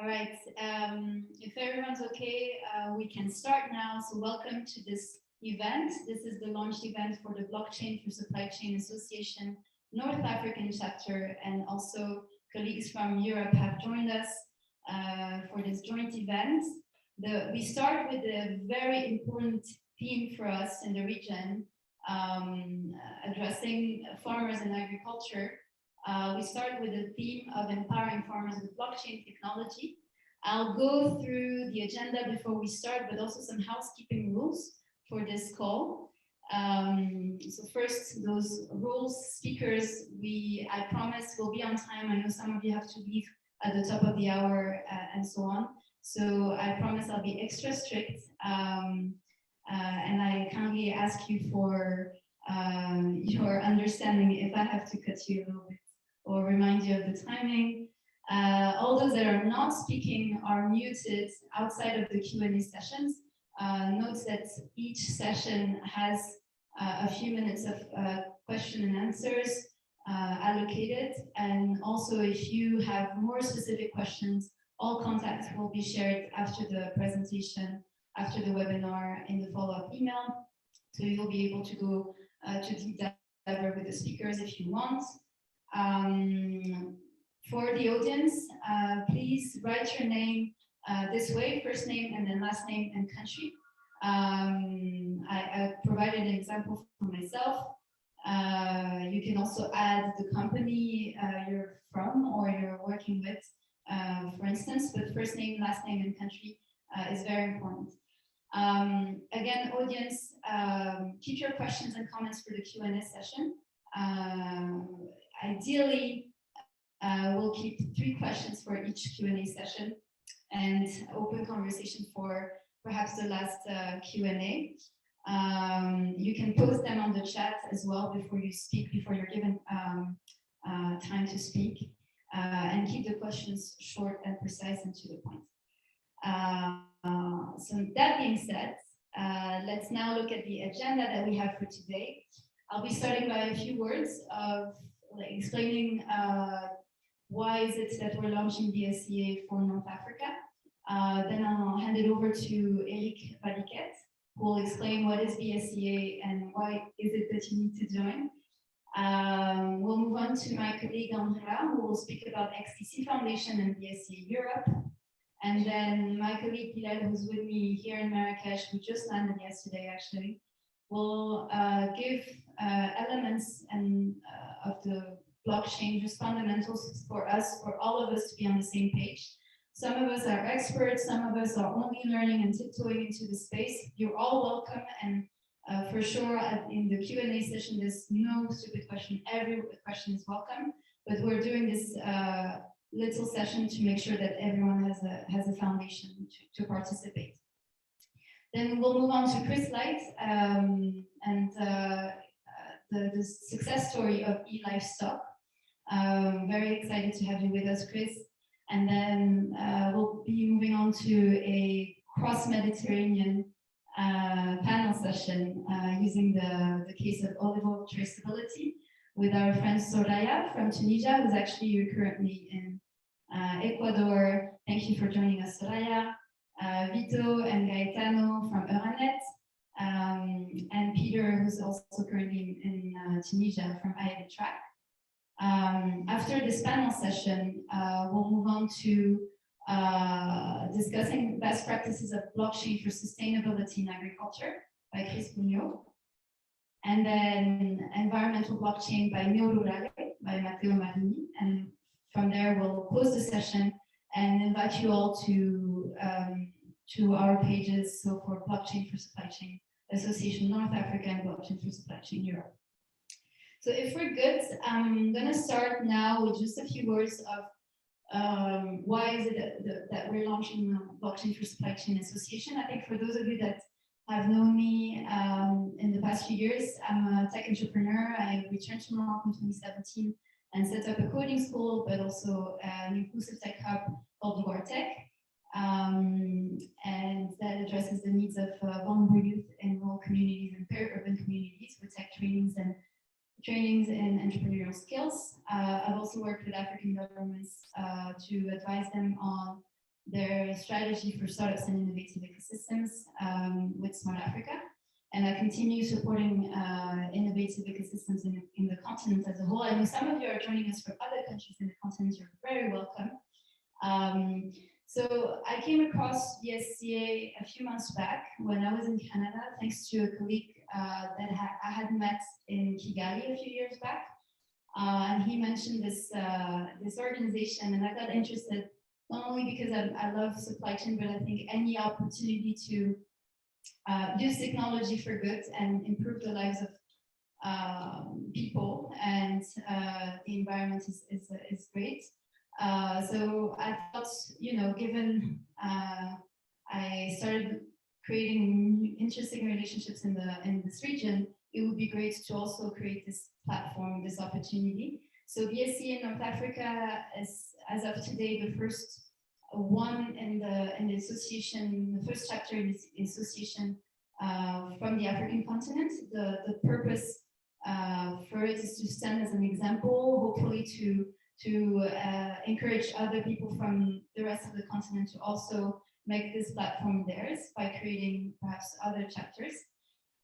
All right, if everyone's okay, we can start now. So welcome to this event. This is the launch event for the Blockchain for Supply Chain Association North African chapter, and also colleagues from Europe have joined us for this joint event. We start with a very important theme for us in the region, addressing farmers and agriculture. We start with the theme of empowering farmers with blockchain technology. I'll go through the agenda before we start, but also some housekeeping rules for this call. So first, those rules, speakers, I promise will be on time. I know some of you have to leave at the top of the hour and so on. So I promise I'll be extra strict. And I kindly ask you for your understanding if I have to cut you a little bit or remind you of the timing. All those that are not speaking are muted outside of the Q&A sessions. Note that each session has a few minutes of question and answers allocated. And also, if you have more specific questions, all contacts will be shared after the presentation, after the webinar in the follow-up email. So you'll be able to go to deep dive with the speakers if you want. For the audience, please write your name this way, first name and then last name and country. I provided an example for myself. You can also add the company you're from or you're working with, for instance, but first name, last name, and country is very important. Again, audience, keep your questions and comments for the Q&A session. Ideally, we'll keep 3 questions for each Q&A session and open conversation for perhaps the last Q&A. You can post them on the chat as well before you speak, before you're given time to speak, and keep the questions short and precise and to the point. So that being said, let's now look at the agenda that we have for today. I'll be starting by a few words of explaining why is it that we're launching BSCA for North Africa. Then I'll hand it over to Eric Valiquet, who will explain what is BSCA and why is it that you need to join. We'll move on to my colleague Andrea, who will speak about XTC Foundation and BSCA Europe. And then my colleague Bilal, who's with me here in Marrakesh, who just landed yesterday actually, will give elements and of the blockchain, just fundamentals for us, for all of us to be on the same page. Some of us are experts, some of us are only learning and tiptoeing into the space. You're all welcome, and for sure in the Q&A session, there's no stupid question. Every question is welcome, but we're doing this little session to make sure that everyone has a foundation to participate. Then we'll move on to Chris Light and the success story of eLivestock. Very excited to have you with us, Chris. And then we'll be moving on to a cross-Mediterranean panel session using the case of olive oil traceability with our friend Soraya from Tunisia, who's actually currently in Ecuador. Thank you for joining us, Soraya. Vito and Gaetano from Euranet, and Peter, who's also currently in Tunisia from Track. After this panel session, we'll move on to discussing best practices of blockchain for sustainability in agriculture by Chris Pugno, and then environmental blockchain by Mio Rurale by Matteo Marini. And from there, we'll close the session and invite you all to our pages. So for Blockchain for Supply Chain Association North Africa and Blockchain for Supply Chain Europe. So if we're good, I'm going to start now with just a few words of why is it that we're launching Blockchain for Supply Chain Association. I think for those of you that have known me in the past few years, I'm a tech entrepreneur. I returned to Morocco in 2017 and set up a coding school, but also an inclusive tech hub called Tech. And that addresses the needs of vulnerable youth in rural communities and peri-urban communities with tech trainings and in entrepreneurial skills. I've also worked with African governments to advise them on their strategy for startups and innovative ecosystems with Smart Africa. And I continue supporting innovative ecosystems in the continent as a whole. I know some of you are joining us from other countries in the continent. You're very welcome. So I came across BSCA a few months back when I was in Canada, thanks to a colleague that I had met in Kigali a few years back. And he mentioned this organization, and I got interested not only because I love supply chain, but I think any opportunity to use technology for good and improve the lives of people and the environment is great. So I thought, given I started creating interesting relationships in this region, it would be great to also create this platform, this opportunity. So BSCA in North Africa is, as of today, the first one in the association, the first chapter in the association from the African continent. The purpose for it is to stand as an example, hopefully to encourage other people from the rest of the continent to also make this platform theirs by creating perhaps other chapters.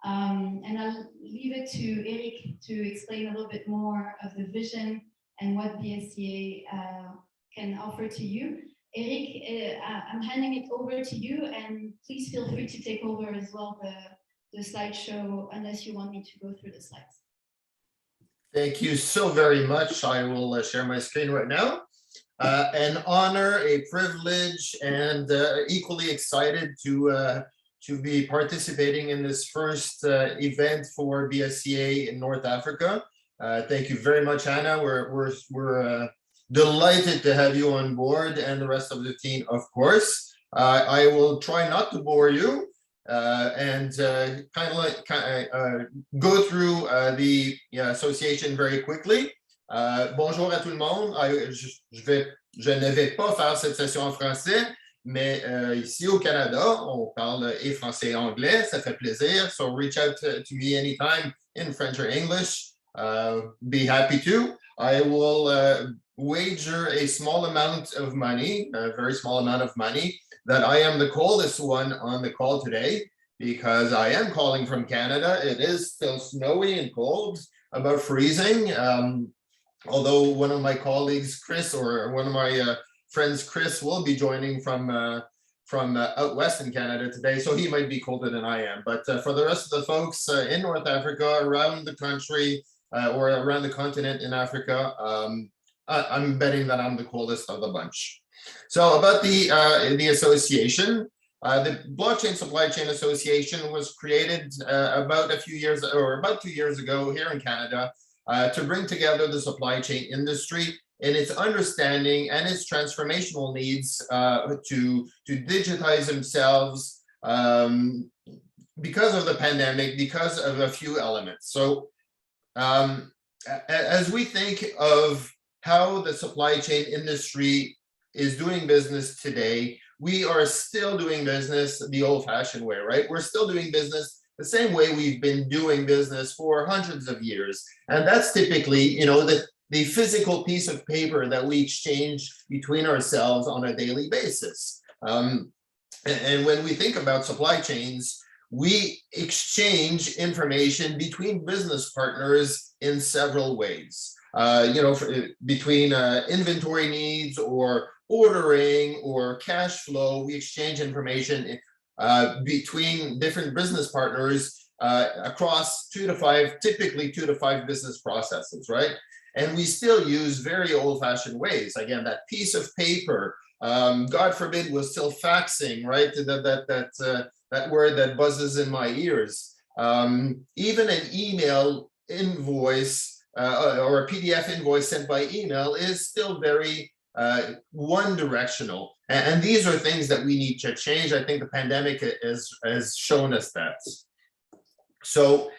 And I'll leave it to Eric to explain a little bit more of the vision and what BSCA can offer to you. Eric, I'm handing it over to you, and please feel free to take over as well the slideshow, unless you want me to go through the slides. Thank you so very much. I will share my screen right now. An honor, a privilege, and equally excited to be participating in this first event for BSCA in North Africa. Thank you very much, Anna. We're delighted to have you on board, and the rest of the team, of course. I will try not to bore you and go through the association very quickly. Bonjour à tout le monde. Je ne vais pas faire cette session en français, mais ici au Canada, on parle et français et anglais. Ça fait plaisir. So reach out to me anytime in French or English. Be happy to. I will wager a small amount of money, a very small amount of money, that I am the coldest one on the call today, because I am calling from Canada. It is still snowy and cold, about freezing. Although one of my colleagues, Chris, or one of my friends, Chris, will be joining from out west in Canada today, so he might be colder than I am. But for the rest of the folks in North Africa, around the country, or around the continent in Africa, I'm betting that I'm the coldest of the bunch. So about the association, the Blockchain Supply Chain Association was created about 2 years ago here in Canada to bring together the supply chain industry in its understanding and its transformational needs to digitize themselves because of the pandemic, because of a few elements. So as we think of how the supply chain industry is doing business today, we are still doing business the old-fashioned way, right? We're still doing business the same way we've been doing business for hundreds of years. And that's typically, the physical piece of paper that we exchange between ourselves on a daily basis. And when we think about supply chains, we exchange information between business partners in several ways. Between inventory needs or ordering or cash flow, we exchange information between different business partners across typically two to five business processes, right? And we still use very old-fashioned ways. Again, that piece of paper, God forbid, was still faxing, right? That word that buzzes in my ears. Even an email invoice or a PDF invoice sent by email is still very one-directional. And these are things that we need to change. I think the pandemic has shown us that. So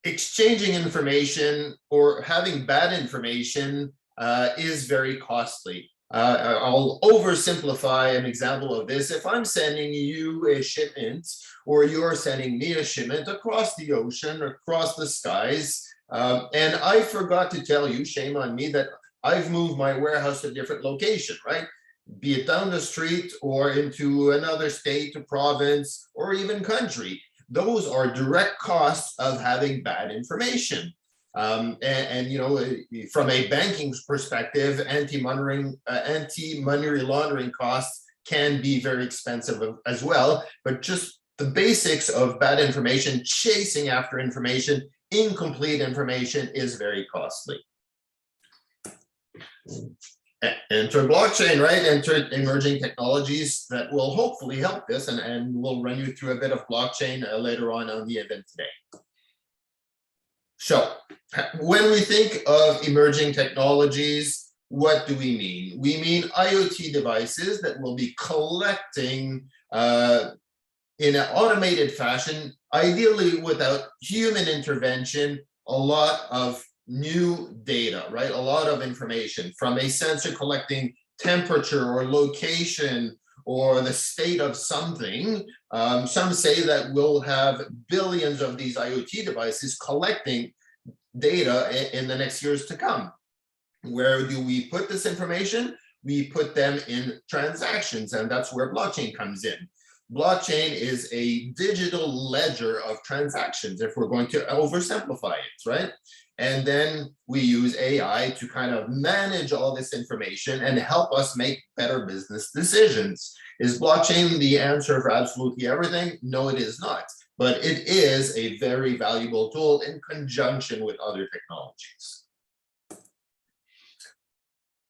exchanging information or having bad information is very costly. I'll oversimplify an example of this. If I'm sending you a shipment, or you're sending me a shipment across the ocean, across the skies, and I forgot to tell you, shame on me, that I've moved my warehouse to a different location, right? be it down the street or into another state, province, or even country. Those are direct costs of having bad information. You know, from a banking perspective, anti-money laundering costs can be very expensive as well. But just the basics of bad information, chasing after information, incomplete information is very costly. Enter blockchain, right? Enter emerging technologies that will hopefully help this, and we'll run you through a bit of blockchain later on the event today. So when we think of emerging technologies, what do we mean? We mean IoT devices that will be collecting in an automated fashion, ideally without human intervention, a lot of new data, right? A lot of information from a sensor collecting temperature or location or the state of something. Some say that we'll have billions of these IoT devices collecting data in the next years to come. Where do we put this information? We put them in transactions, and that's where blockchain comes in. Blockchain is a digital ledger of transactions, if we're going to oversimplify it, right? And then we use AI to kind of manage all this information and help us make better business decisions. Is blockchain the answer for absolutely everything? No, it is not. But it is a very valuable tool in conjunction with other technologies.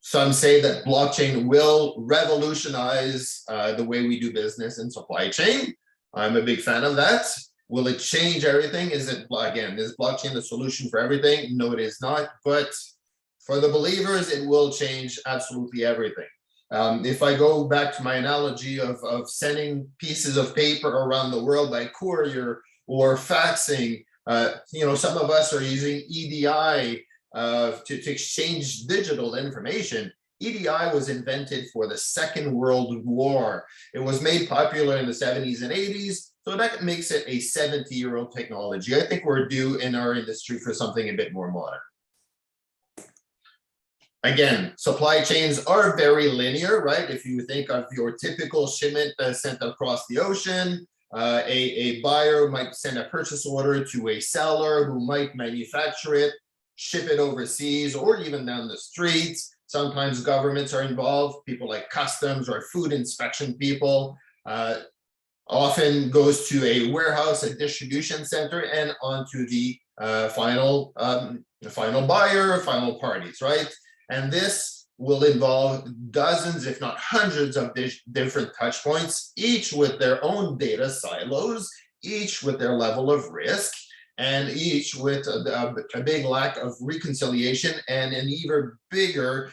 Some say that blockchain will revolutionize the way we do business in supply chain. I'm a big fan of that. Will it change everything? Is blockchain the solution for everything? No, it is not. But for the believers, it will change absolutely everything. If I go back to my analogy of sending pieces of paper around the world by courier or faxing, you know, some of us are using EDI to exchange digital information. EDI was invented for the Second World War. It was made popular in the 70s and 80s, so that makes it a 70-year-old technology. I think we're due in our industry for something a bit more modern. Again, supply chains are very linear, right? If you think of your typical shipment sent across the ocean, a buyer might send a purchase order to a seller who might manufacture it, ship it overseas, or even down the streets. Sometimes governments are involved, people like customs or food inspection people. Often goes to a warehouse, a distribution center, and onto the final buyer, final parties, right? And this will involve dozens, if not hundreds of different touch points, each with their own data silos, each with their level of risk, and each with a big lack of reconciliation and an even bigger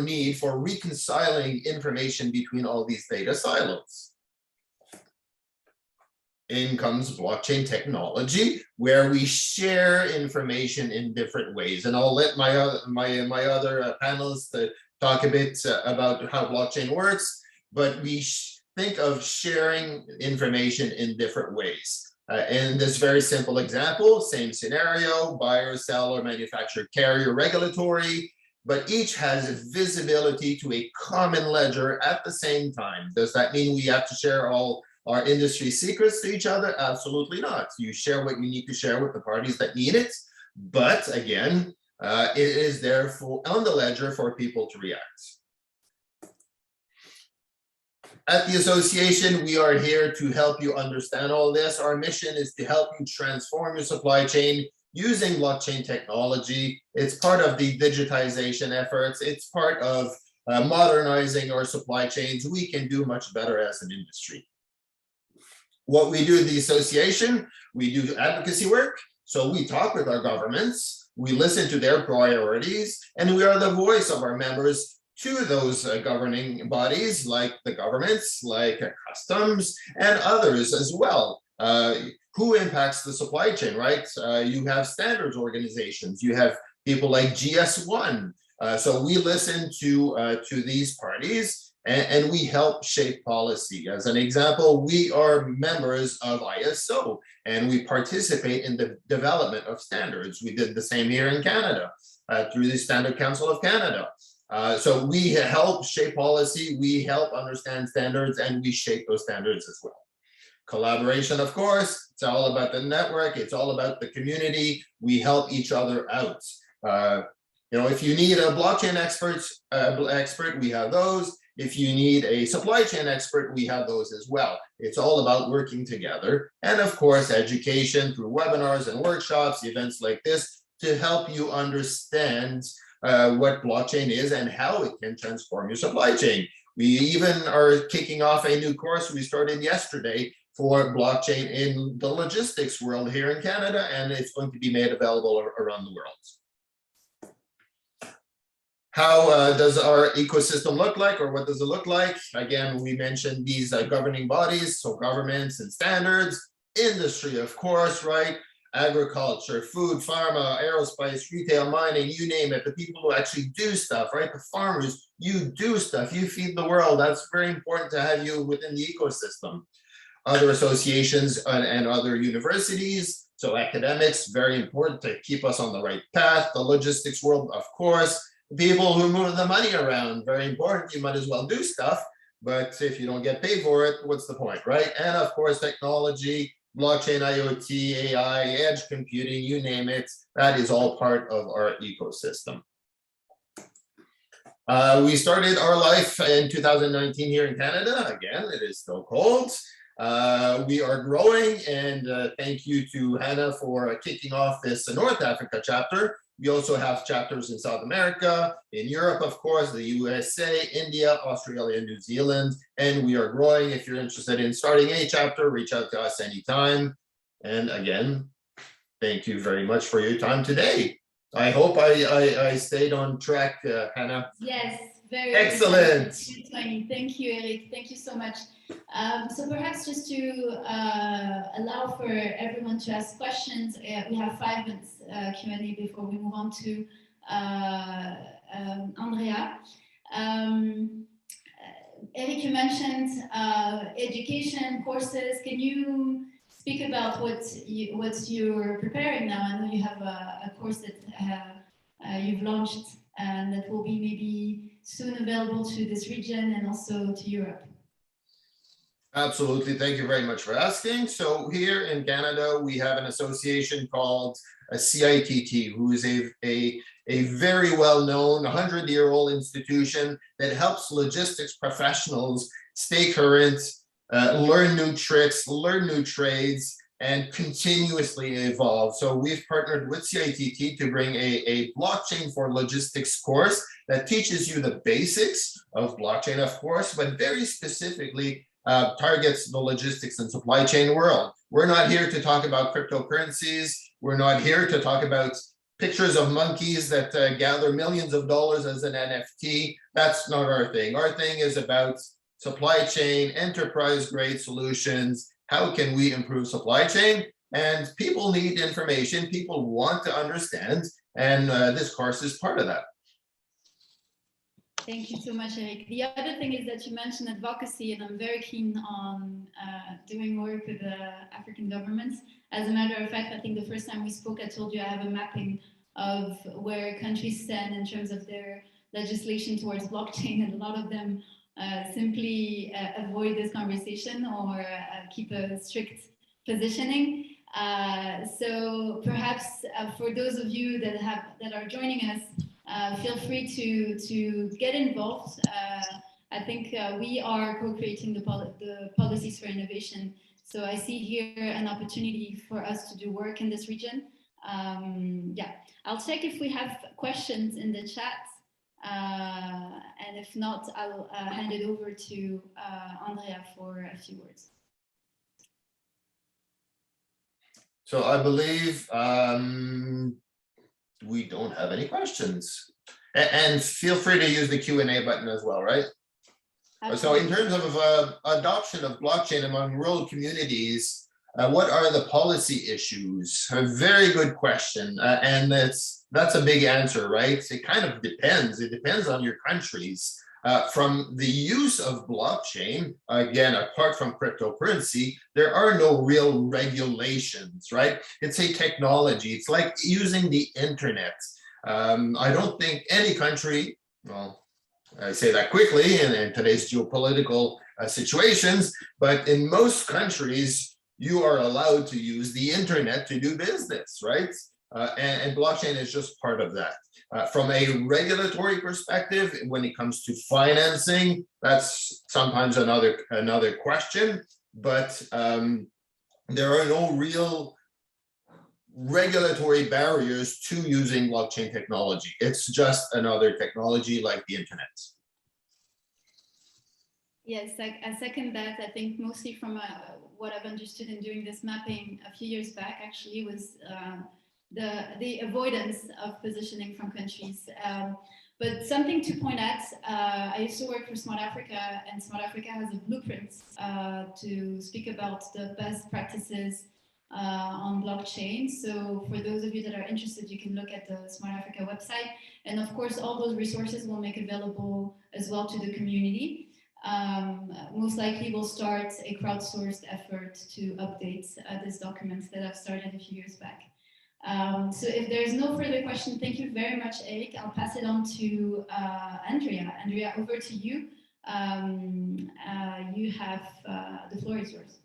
need for reconciling information between all these data silos. In comes blockchain technology, where we share information in different ways. And I'll let my other panelists talk a bit about how blockchain works, but we think of sharing information in different ways. In this very simple example, same scenario, buyer, seller, manufacturer, carrier, regulatory, but each has visibility to a common ledger at the same time. Does that mean we have to share all our industry secrets to each other? Absolutely not. You share what you need to share with the parties that need it. But again, it is there on the ledger for people to react. At the association, we are here to help you understand all this. Our mission is to help you transform your supply chain using blockchain technology. It's part of the digitization efforts. It's part of modernizing our supply chains. We can do much better as an industry. What we do at the association, we do advocacy work. So we talk with our governments, we listen to their priorities, and we are the voice of our members to those governing bodies, like the governments, like customs, and others as well. Who impacts the supply chain, right? You have standards organizations, you have people like GS1. So we listen to these parties, and we help shape policy. As an example, we are members of ISO, and we participate in the development of standards. We did the same here in Canada through the Standard Council of Canada. So we help shape policy, we help understand standards, and we shape those standards as well. Collaboration, of course, it's all about the network, it's all about the community. We help each other out. If you need a blockchain expert, we have those. If you need a supply chain expert, we have those as well. It's all about working together. And of course, education through webinars and workshops, events like this, to help you understand what blockchain is and how it can transform your supply chain. We even are kicking off a new course we started yesterday for blockchain in the logistics world here in Canada, and it's going to be made available around the world. How does our ecosystem look like, or what does it look like? Again, we mentioned these governing bodies, so governments and standards, industry, of course, right? Agriculture, food, pharma, aerospace, retail, mining, you name it, the people who actually do stuff, right? The farmers, you do stuff, you feed the world. That's very important to have you within the ecosystem. Other associations and other universities, so academics, very important to keep us on the right path. The logistics world, of course. People who move the money around, very important. You might as well do stuff, but if you don't get paid for it, what's the point, right? And of course, technology, blockchain, IoT, AI, edge computing, you name it, that is all part of our ecosystem. We started our life in 2019 here in Canada. Again, it is still cold. We are growing, and thank you to Hannah for kicking off this North Africa chapter. We also have chapters in South America, in Europe, of course, the USA, India, Australia, and New Zealand, and we are growing. If you're interested in starting a chapter, reach out to us anytime. And again, thank you very much for your time today. I hope I stayed on track, Hannah. Yes, very excellent. Thank you, Eric. Thank you so much. So perhaps just to allow for everyone to ask questions, we have 5 minutes Q&A before we move on to Andrea. Eric, you mentioned education courses. Can you speak about what you're preparing now? I know you have a course that you've launched and that will be maybe soon available to this region and also to Europe. Absolutely. Thank you very much for asking. So here in Canada, we have an association called a CITT, who is a very well-known 100-year-old institution that helps logistics professionals stay current, learn new tricks, learn new trades, and continuously evolve. So we've partnered with CITT to bring a blockchain for logistics course that teaches you the basics of blockchain, of course, but very specifically targets the logistics and supply chain world. We're not here to talk about cryptocurrencies. We're not here to talk about pictures of monkeys that gather millions of dollars as an NFT. That's not our thing. Our thing is about supply chain, enterprise-grade solutions. How can we improve supply chain? And people need information. People want to understand. And this course is part of that. Thank you so much, Eric. The other thing is that you mentioned advocacy, and I'm very keen on doing work with African governments. As a matter of fact, I think the first time we spoke, I told you I have a mapping of where countries stand in terms of their legislation towards blockchain, and a lot of them simply avoid this conversation or keep a strict positioning. So perhaps for those of you that are joining us, feel free to get involved. I think we are co-creating the policies for innovation. So I see here an opportunity for us to do work in this region. Yeah, I'll check if we have questions in the chat. And if not, I'll hand it over to Andrea for a few words. So I believe we don't have any questions. And feel free to use the Q&A button as well, right? Absolutely. So in terms of adoption of blockchain among rural communities, what are the policy issues? A very good question. And that's a big answer, right? It kind of depends. It depends on your countries. From the use of blockchain, again, apart from cryptocurrency, there are no real regulations, right? It's a technology. It's like using the internet. I don't think any country, well, I say that quickly in today's geopolitical situations, but in most countries, you are allowed to use the internet to do business, right? And blockchain is just part of that. From a regulatory perspective, when it comes to financing, that's sometimes another question, but there are no real regulatory barriers to using blockchain technology. It's just another technology like the internet. Yes, I second that. I think mostly from what I've understood in doing this mapping a few years back, actually, was the avoidance of positioning from countries. But something to point at, I used to work for Smart Africa, and Smart Africa has a blueprint to speak about the best practices on blockchain. So for those of you that are interested, you can look at the Smart Africa website. And of course, all those resources will make available as well to the community. Most likely we'll start a crowdsourced effort to update this document that I've started a few years back. So if there's no further question, thank you very much, Eric. I'll pass it on to Andrea. Andrea, over to you. You have the floor is yours.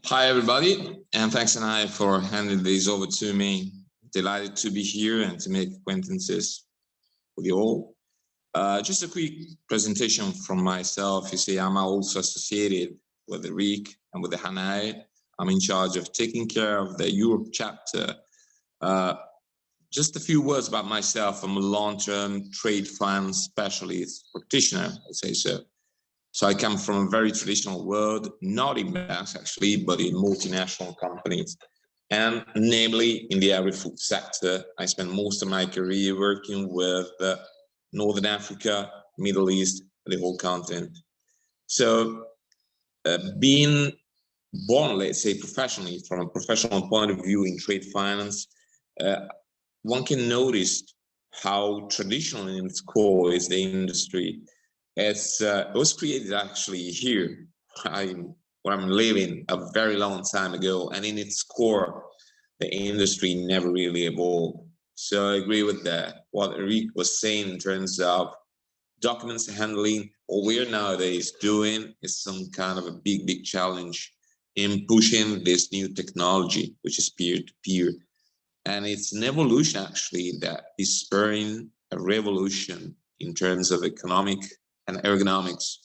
Hi, everybody, and thanks, Anaya, for handing these over to me. Delighted to be here and to make acquaintances with you all. Just a quick presentation from myself. You see, I'm also associated with the RIC and with the HANAI. I'm in charge of taking care of the Europe chapter. Just a few words about myself. I'm a long-term trade finance specialist practitioner, I'd say so. So I come from a very traditional world, not in banks actually, but in multinational companies, and namely in the agri-food sector. I spent most of my career working with Northern Africa, Middle East, the whole continent. So being born, let's say, professionally, from a professional point of view in trade finance, one can notice how traditional in its core is the industry. It was created actually here, where I'm living, a very long time ago, and in its core, the industry never really evolved. So I agree with that. What Eric was saying in terms of documents handling, what we're nowadays doing is some kind of a big challenge in pushing this new technology, which is peer-to-peer. And it's an evolution actually that is spurring a revolution in terms of economic and ergonomics.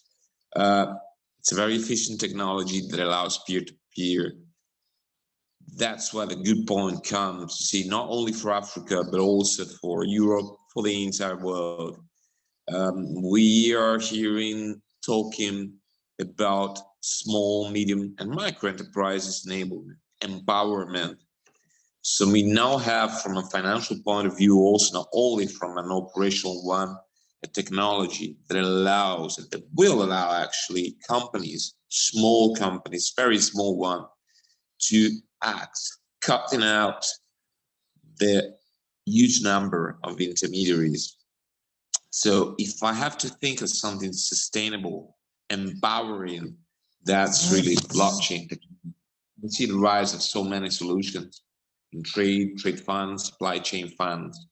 It's a very efficient technology that allows peer-to-peer. That's where the good point comes, you see, not only for Africa, but also for Europe, for the entire world. We are hearing, talking about small, medium, and micro enterprises enablement, empowerment. So we now have, from a financial point of view, also not only from an operational one, a technology that allows, that will allow actually companies, small companies, very small one, to act, cutting out the huge number of intermediaries. So if I have to think of something sustainable, empowering, that's really blockchain. We see the rise of so many solutions in trade finance, supply chain finance.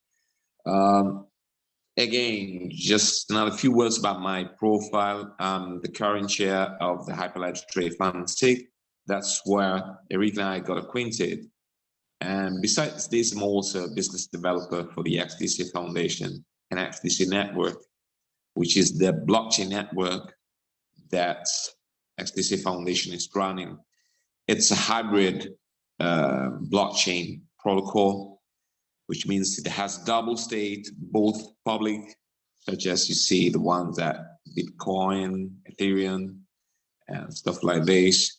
Again, just another few words about my profile. I'm the current chair of the Hyperledger Trade Finance SIG. That's where Eric and I got acquainted. And besides this, I'm also a business developer for the XDC Foundation and XDC Network, which is the blockchain network that XDC Foundation is running. It's a hybrid blockchain protocol, which means it has double state, both public, such as you see the ones that Bitcoin, Ethereum, and stuff like this.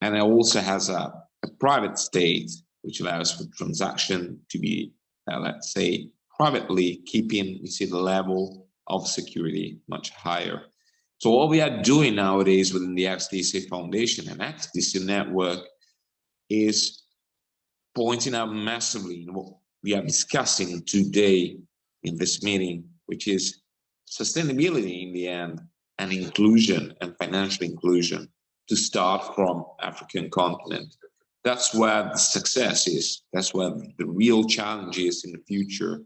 And it also has a private state, which allows for transaction to be, let's say, privately, keeping, you see, the level of security much higher. So what we are doing nowadays within the XDC Foundation and XDC Network is pointing out massively in what we are discussing today in this meeting, which is sustainability in the end, and inclusion and financial inclusion to start from African continent. That's where the success is. That's where the real challenge is in the future.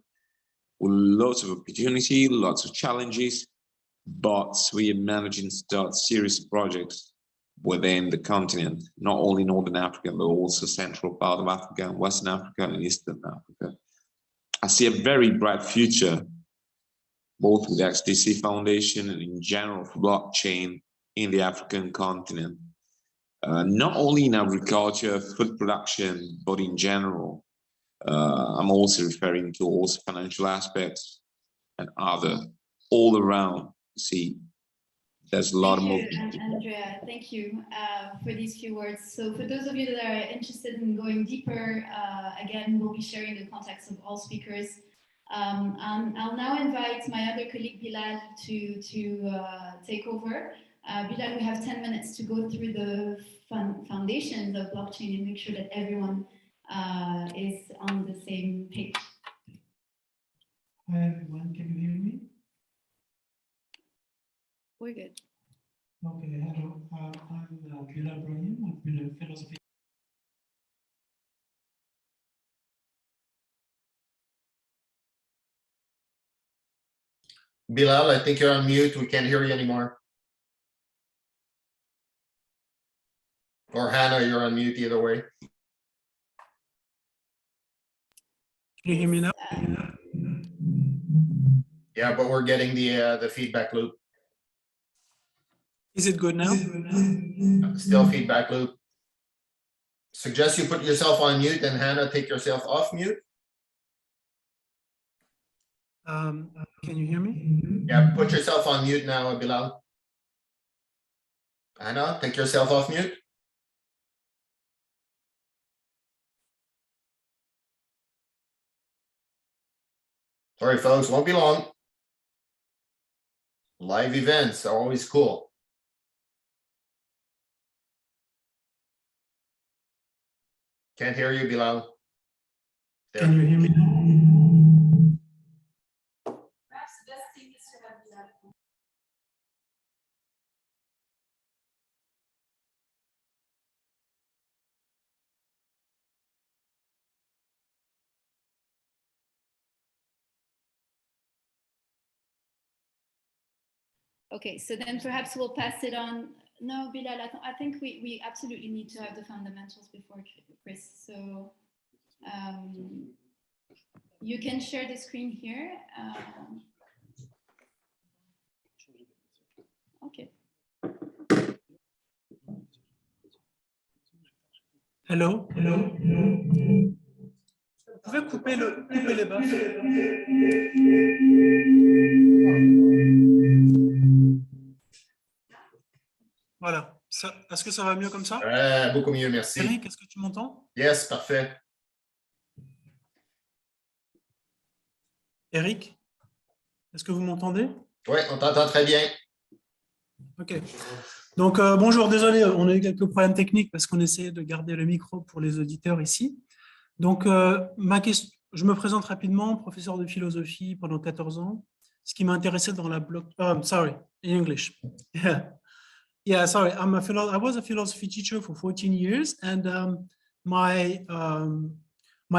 with lots of opportunity, lots of challenges, but we are managing to start serious projects within the continent, not only Northern Africa, but also central part of Africa, and Western Africa, and Eastern Africa. I see a very bright future, both with the XDC Foundation and in general for blockchain in the African continent. Not only in agriculture, food production, but in general. I'm also referring to also financial aspects and other all around. See, there's a lot of more. Andrea, thank you for these few words. So for those of you that are interested in going deeper, again, we'll be sharing the contacts of all speakers. I'll now invite my other colleague Bilal to take over. Bilal, we have 10 minutes to go through the foundations of blockchain and make sure that everyone is on the same page. Hi everyone, can you hear me? We're good. Okay, hello. I'm Bilal Brahim. I've been a philosophy. Bilal, I think you're on mute. We can't hear you anymore. Or Hannah, you're on mute either way. Can you hear me now? Yeah, but we're getting the feedback loop. Is it good now? Still feedback loop. Suggest you put yourself on mute and Hannah, take yourself off mute. Can you hear me? Yeah, put yourself on mute now, Bilal. Hannah, take yourself off mute. Sorry, folks, won't be long. Live events are always cool. Can't hear you, Bilal. There. Can you hear me now? Perhaps the best thing is to have Bilal. Okay, so then perhaps we'll pass it on. No, Bilal, I think we absolutely need to have the fundamentals before Chris. So you can share the screen here. Okay. Hello? Hello? Vous pouvez couper les buffs? Voilà. Est-ce que ça va mieux comme ça? Beaucoup mieux, merci. Eric, est-ce que tu m'entends? Yes, parfait. Eric, est-ce que vous m'entendez? Oui, on t'entend très bien. Ok. Donc, bonjour, désolé, on a eu quelques problèmes techniques parce qu'on essayait de garder le micro pour les auditeurs ici. Donc, je me présente rapidement, professeur de philosophie pendant 14 ans. Ce qui m'a intéressé dans la sorry, in English. Yeah, sorry, I was a philosophy teacher for 14 years, and my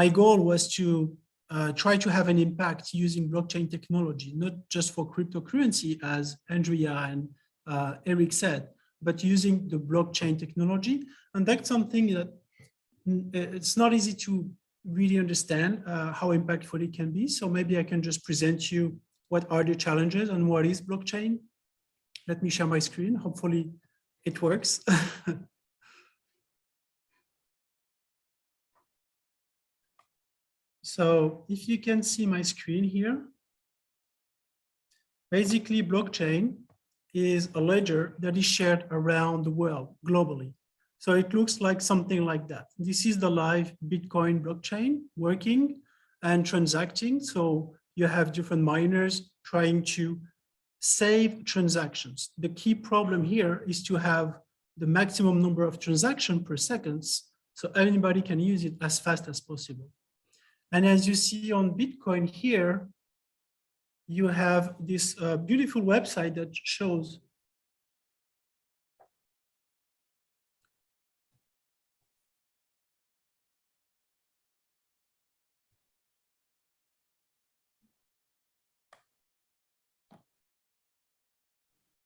goal was to try to have an impact using blockchain technology, not just for cryptocurrency, as Andrea and Eric said, but using the blockchain technology. And that's something that it's not easy to really understand how impactful it can be. So maybe I can just present you what are the challenges and what is blockchain. Let me share my screen. Hopefully it works. So if you can see my screen here, basically blockchain is a ledger that is shared around the world globally. So it looks like something like that. This is the live Bitcoin blockchain working and transacting. So you have different miners trying to save transactions. The key problem here is to have the maximum number of transactions per second so anybody can use it as fast as possible. And as you see on Bitcoin here, you have this beautiful website that shows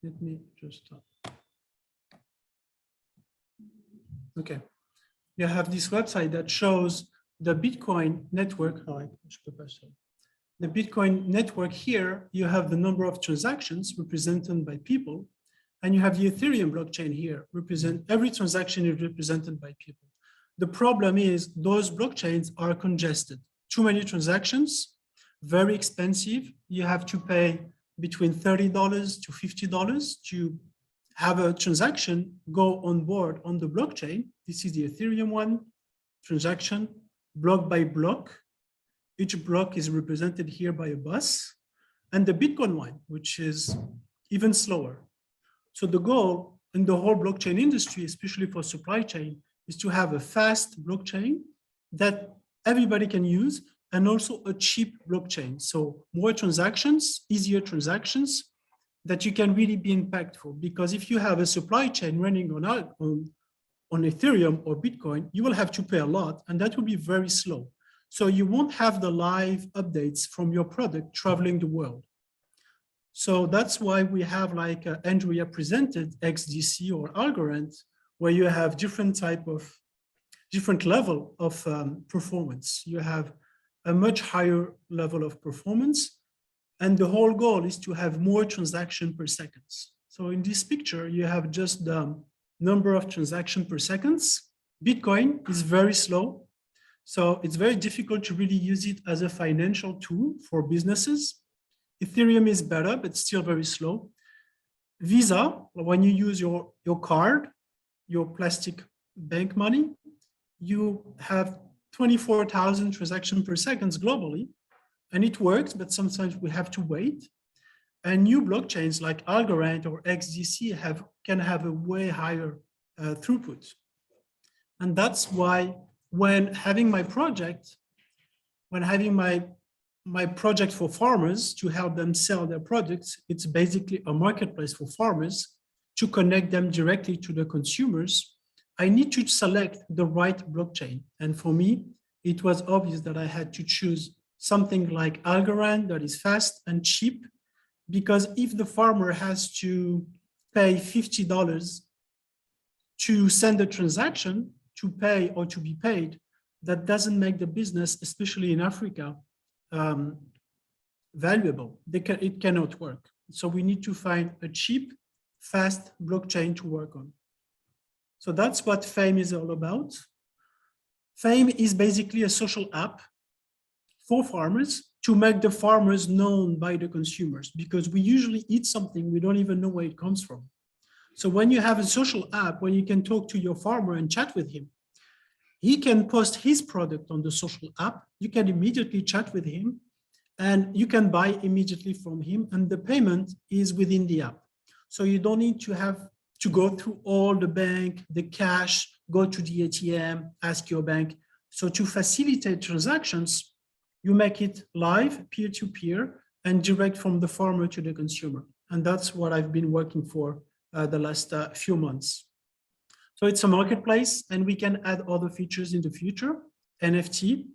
let me just okay. You have this website that shows the Bitcoin network. The Bitcoin network here, you have the number of transactions represented by people, and you have the Ethereum blockchain here, every transaction is represented by people. The problem is those blockchains are congested. Too many transactions, very expensive. You have to pay between $30 to $50 to have a transaction go on board on the blockchain. This is the Ethereum one, transaction, block by block. Each block is represented here by a bus, and the Bitcoin one, which is even slower. So the goal in the whole blockchain industry, especially for supply chain, is to have a fast blockchain that everybody can use, and also a cheap blockchain. So more transactions, easier transactions that you can really be impactful. Because if you have a supply chain running on Ethereum or Bitcoin, you will have to pay a lot, and that will be very slow. So you won't have the live updates from your product traveling the world. So that's why we have, like Andrea presented, XDC or Algorand, where you have different level of performance. You have a much higher level of performance, and the whole goal is to have more transaction per second. So in this picture, you have just the number of transaction per seconds. Bitcoin is very slow. So it's very difficult to really use it as a financial tool for businesses. Ethereum is better, but still very slow. Visa, when you use your card, your plastic bank money, you have 24,000 transactions per second globally, and it works, but sometimes we have to wait. And new blockchains like Algorand or XDC can have a way higher throughput. And that's why when having my project for farmers to help them sell their products, it's basically a marketplace for farmers to connect them directly to the consumers. I need to select the right blockchain. And for me, it was obvious that I had to choose something like Algorand that is fast and cheap, because if the farmer has to pay $50 to send a transaction, to pay or to be paid, that doesn't make the business, especially in Africa, valuable. It cannot work. So we need to find a cheap, fast blockchain to work on. So that's what Fame is all about. Fame is basically a social app for farmers to make the farmers known by the consumers, because we usually eat something, we don't even know where it comes from. So when you have a social app, when you can talk to your farmer and chat with him, he can post his product on the social app, you can immediately chat with him, and you can buy immediately from him, and the payment is within the app. So you don't need to have to go through all the bank, the cash, go to the ATM, ask your bank. So to facilitate transactions, you make it live, peer-to-peer, and direct from the farmer to the consumer. And that's what I've been working for the last few months. So it's a marketplace, and we can add other features in the future. NFT,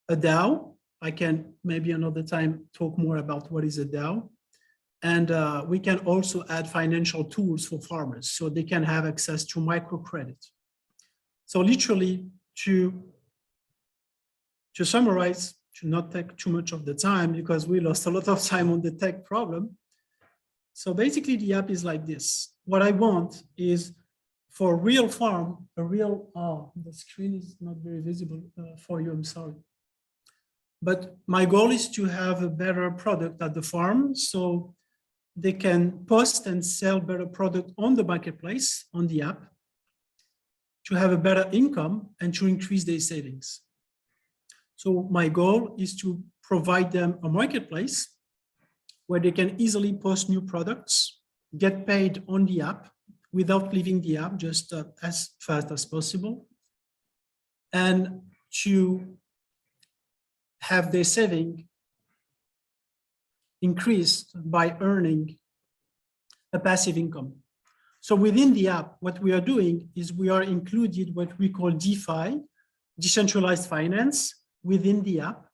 a DAO. I can maybe another time talk more about what is a DAO. And we can also add financial tools for farmers so they can have access to microcredit. So literally, to summarize, to not take too much of the time, because we lost a lot of time on the tech problem. So basically, the app is like this. What I want is for a real farm, the screen is not very visible for you, I'm sorry. But my goal is to have a better product at the farm, so they can post and sell better product on the marketplace, on the app, to have a better income and to increase their savings. So my goal is to provide them a marketplace where they can easily post new products, get paid on the app without leaving the app, just as fast as possible, and to have their saving increased by earning a passive income. So within the app, what we are doing is we are included what we call DeFi, Decentralized Finance, within the app.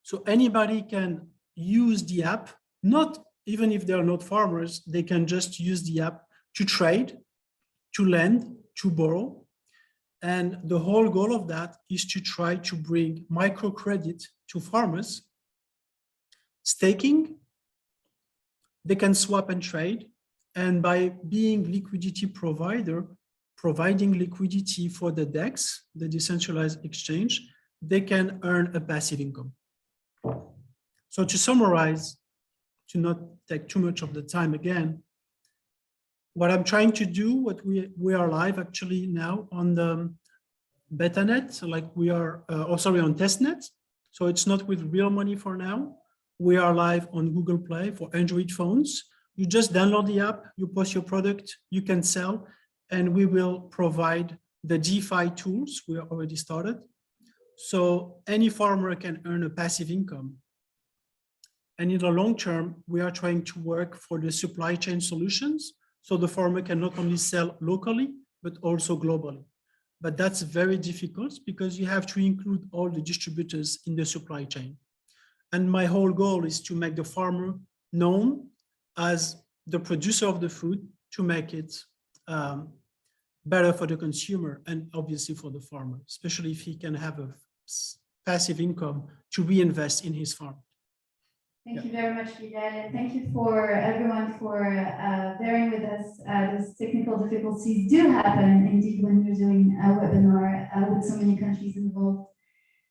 So anybody can use the app, not even if they are not farmers, they can just use the app to trade, to lend, to borrow. And the whole goal of that is to try to bring microcredit to farmers. Staking, they can swap and trade. And by being liquidity provider, providing liquidity for the DEX, the decentralized exchange, they can earn a passive income. So to summarize, to not take too much of the time again, what I'm trying to do, what we are live actually now on the betanet, so like we are, on testnet. So it's not with real money for now. We are live on Google Play for Android phones. You just download the app, you post your product, you can sell, and we will provide the DeFi tools. We already started. So any farmer can earn a passive income. And in the long term, we are trying to work for the supply chain solutions. So the farmer can not only sell locally, but also globally. But that's very difficult because you have to include all the distributors in the supply chain. And my whole goal is to make the farmer known as the producer of the food to make it better for the consumer and obviously for the farmer, especially if he can have a passive income to reinvest in his farm. Thank you very much, Fidel, and thank you for everyone for bearing with us. Those technical difficulties do happen indeed when you're doing a webinar with so many countries involved,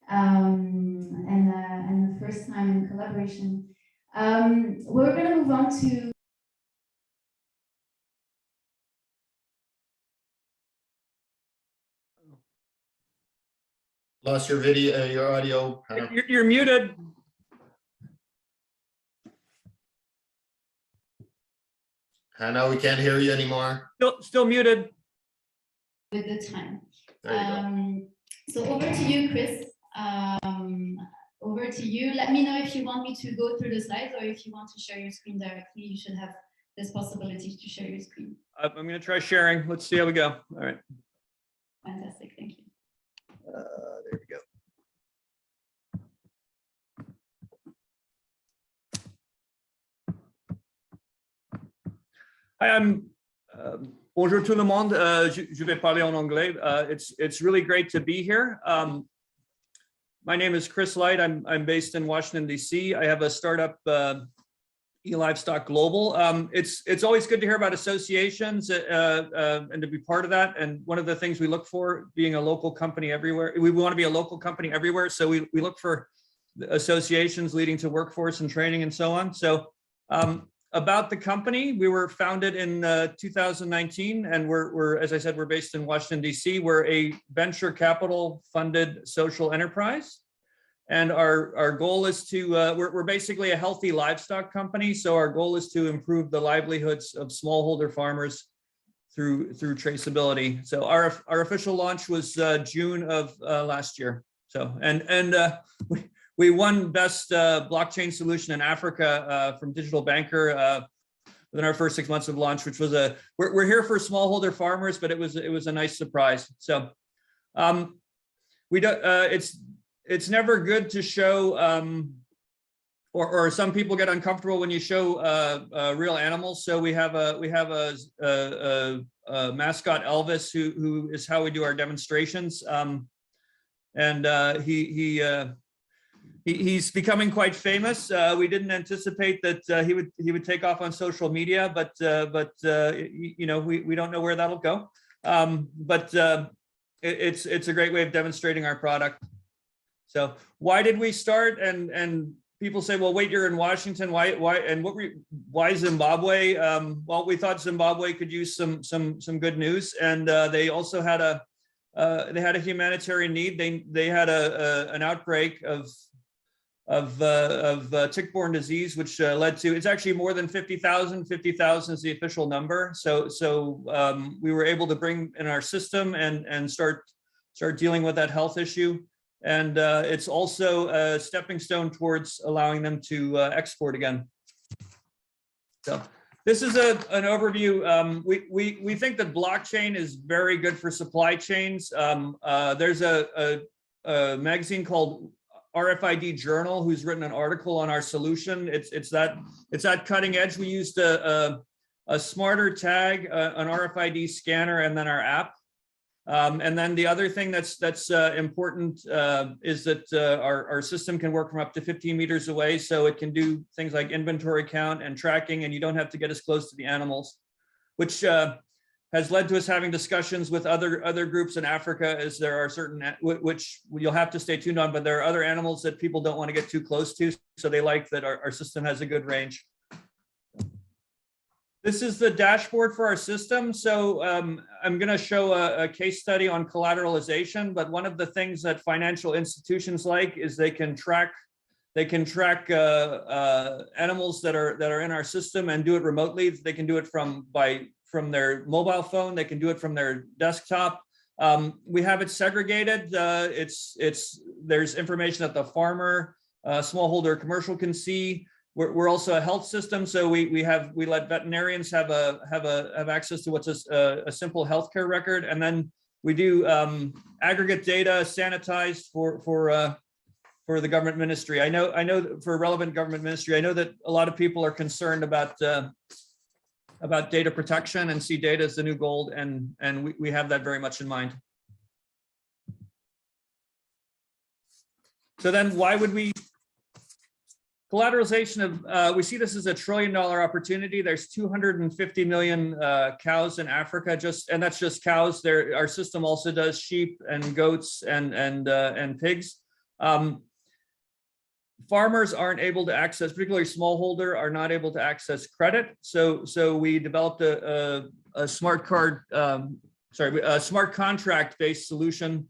and the first time in collaboration. We're going to move on to Lost your video, your audio. You're muted. Hannah, we can't hear you anymore. Still muted. with the time. There you go. So over to you, Chris. Over to you. Let me know if you want me to go through the slides or if you want to share your screen directly. You should have this possibility to share your screen. I'm going to try sharing. Let's see how we go. All right. Fantastic. Thank you. There we go. Hi, I'm bonjour tout le monde. Je vais parler en anglais. It's really great to be here. My name is Chris Light. I'm based in Washington, D.C. I have a startup, eLivestock Global. It's always good to hear about associations and to be part of that. And one of the things we look for, being a local company everywhere, we want to be a local company everywhere. So we look for associations leading to workforce and training and so on. So about the company, we were founded in 2019, and we're, as I said, we're based in Washington, D.C. We're a venture capital funded social enterprise. And our goal is to, we're basically a healthy livestock company. So our goal is to improve the livelihoods of smallholder farmers through traceability. So our official launch was June of last year. So, and we won best blockchain solution in Africa from Digital Banker within our first 6 months of launch, which was we're here for smallholder farmers, but it was a nice surprise. So we don't, it's never good to show, or some people get uncomfortable when you show real animals. So we have a mascot, Elvis, who is how we do our demonstrations, and he's becoming quite famous. We didn't anticipate that he would take off on social media, but you know, we don't know where that'll go. But it's a great way of demonstrating our product. So why did we start? And people say, well, wait, you're in Washington. Why? And why Zimbabwe? Well, we thought Zimbabwe could use some good news, and they also had a humanitarian need. They had an outbreak of tick-borne disease, which led to, it's actually more than 50,000. 50,000 is the official number. So we were able to bring in our system and start dealing with that health issue. And it's also a stepping stone towards allowing them to export again. So this is an overview. We think that blockchain is very good for supply chains. There's a magazine called RFID journal who's written an article on our solution. It's that cutting edge. We used a smarter tag, an RFID scanner, and then our app. And then the other thing that's important is that our system can work from up to 15 meters away, so it can do things like inventory count and tracking, and you don't have to get as close to the animals, which has led to us having discussions with other groups in Africa, as there are certain, which you'll have to stay tuned on, but there are other animals that people don't want to get too close to, so they like that our system has a good range. This is the dashboard for our system. So I'm going to show a case study on collateralization, but one of the things that financial institutions like is they can track animals that are in our system and do it remotely. They can do it from their mobile phone. They can do it from their desktop. We have it segregated. There's information that the farmer, smallholder, commercial can see. We're also a health system, so we let veterinarians have access to what's a simple healthcare record, and then we do aggregate data sanitized for the government ministry. I know for relevant government ministry, I know that a lot of people are concerned about data protection and see data as the new gold, and we have that very much in mind. So then why would we? Collateralization of, we see this as $1 trillion opportunity. There's 250 million cows in Africa, and that's just cows. Our system also does sheep and goats and pigs. Farmers aren't able to access, particularly smallholder, are not able to access credit. So we developed a smart contract-based solution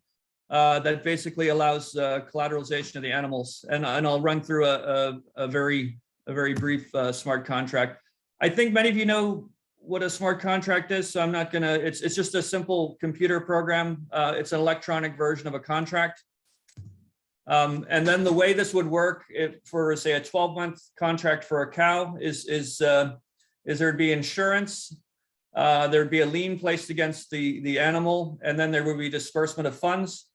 that basically allows collateralization of the animals, and I'll run through a very brief smart contract. I think many of you know what a smart contract is, so I'm not gonna. It's just a simple computer program. It's an electronic version of a contract, and then the way this would work, for say a 12-month contract for a cow, is there'd be insurance. There'd be a lien placed against the animal, and then there would be disbursement of funds.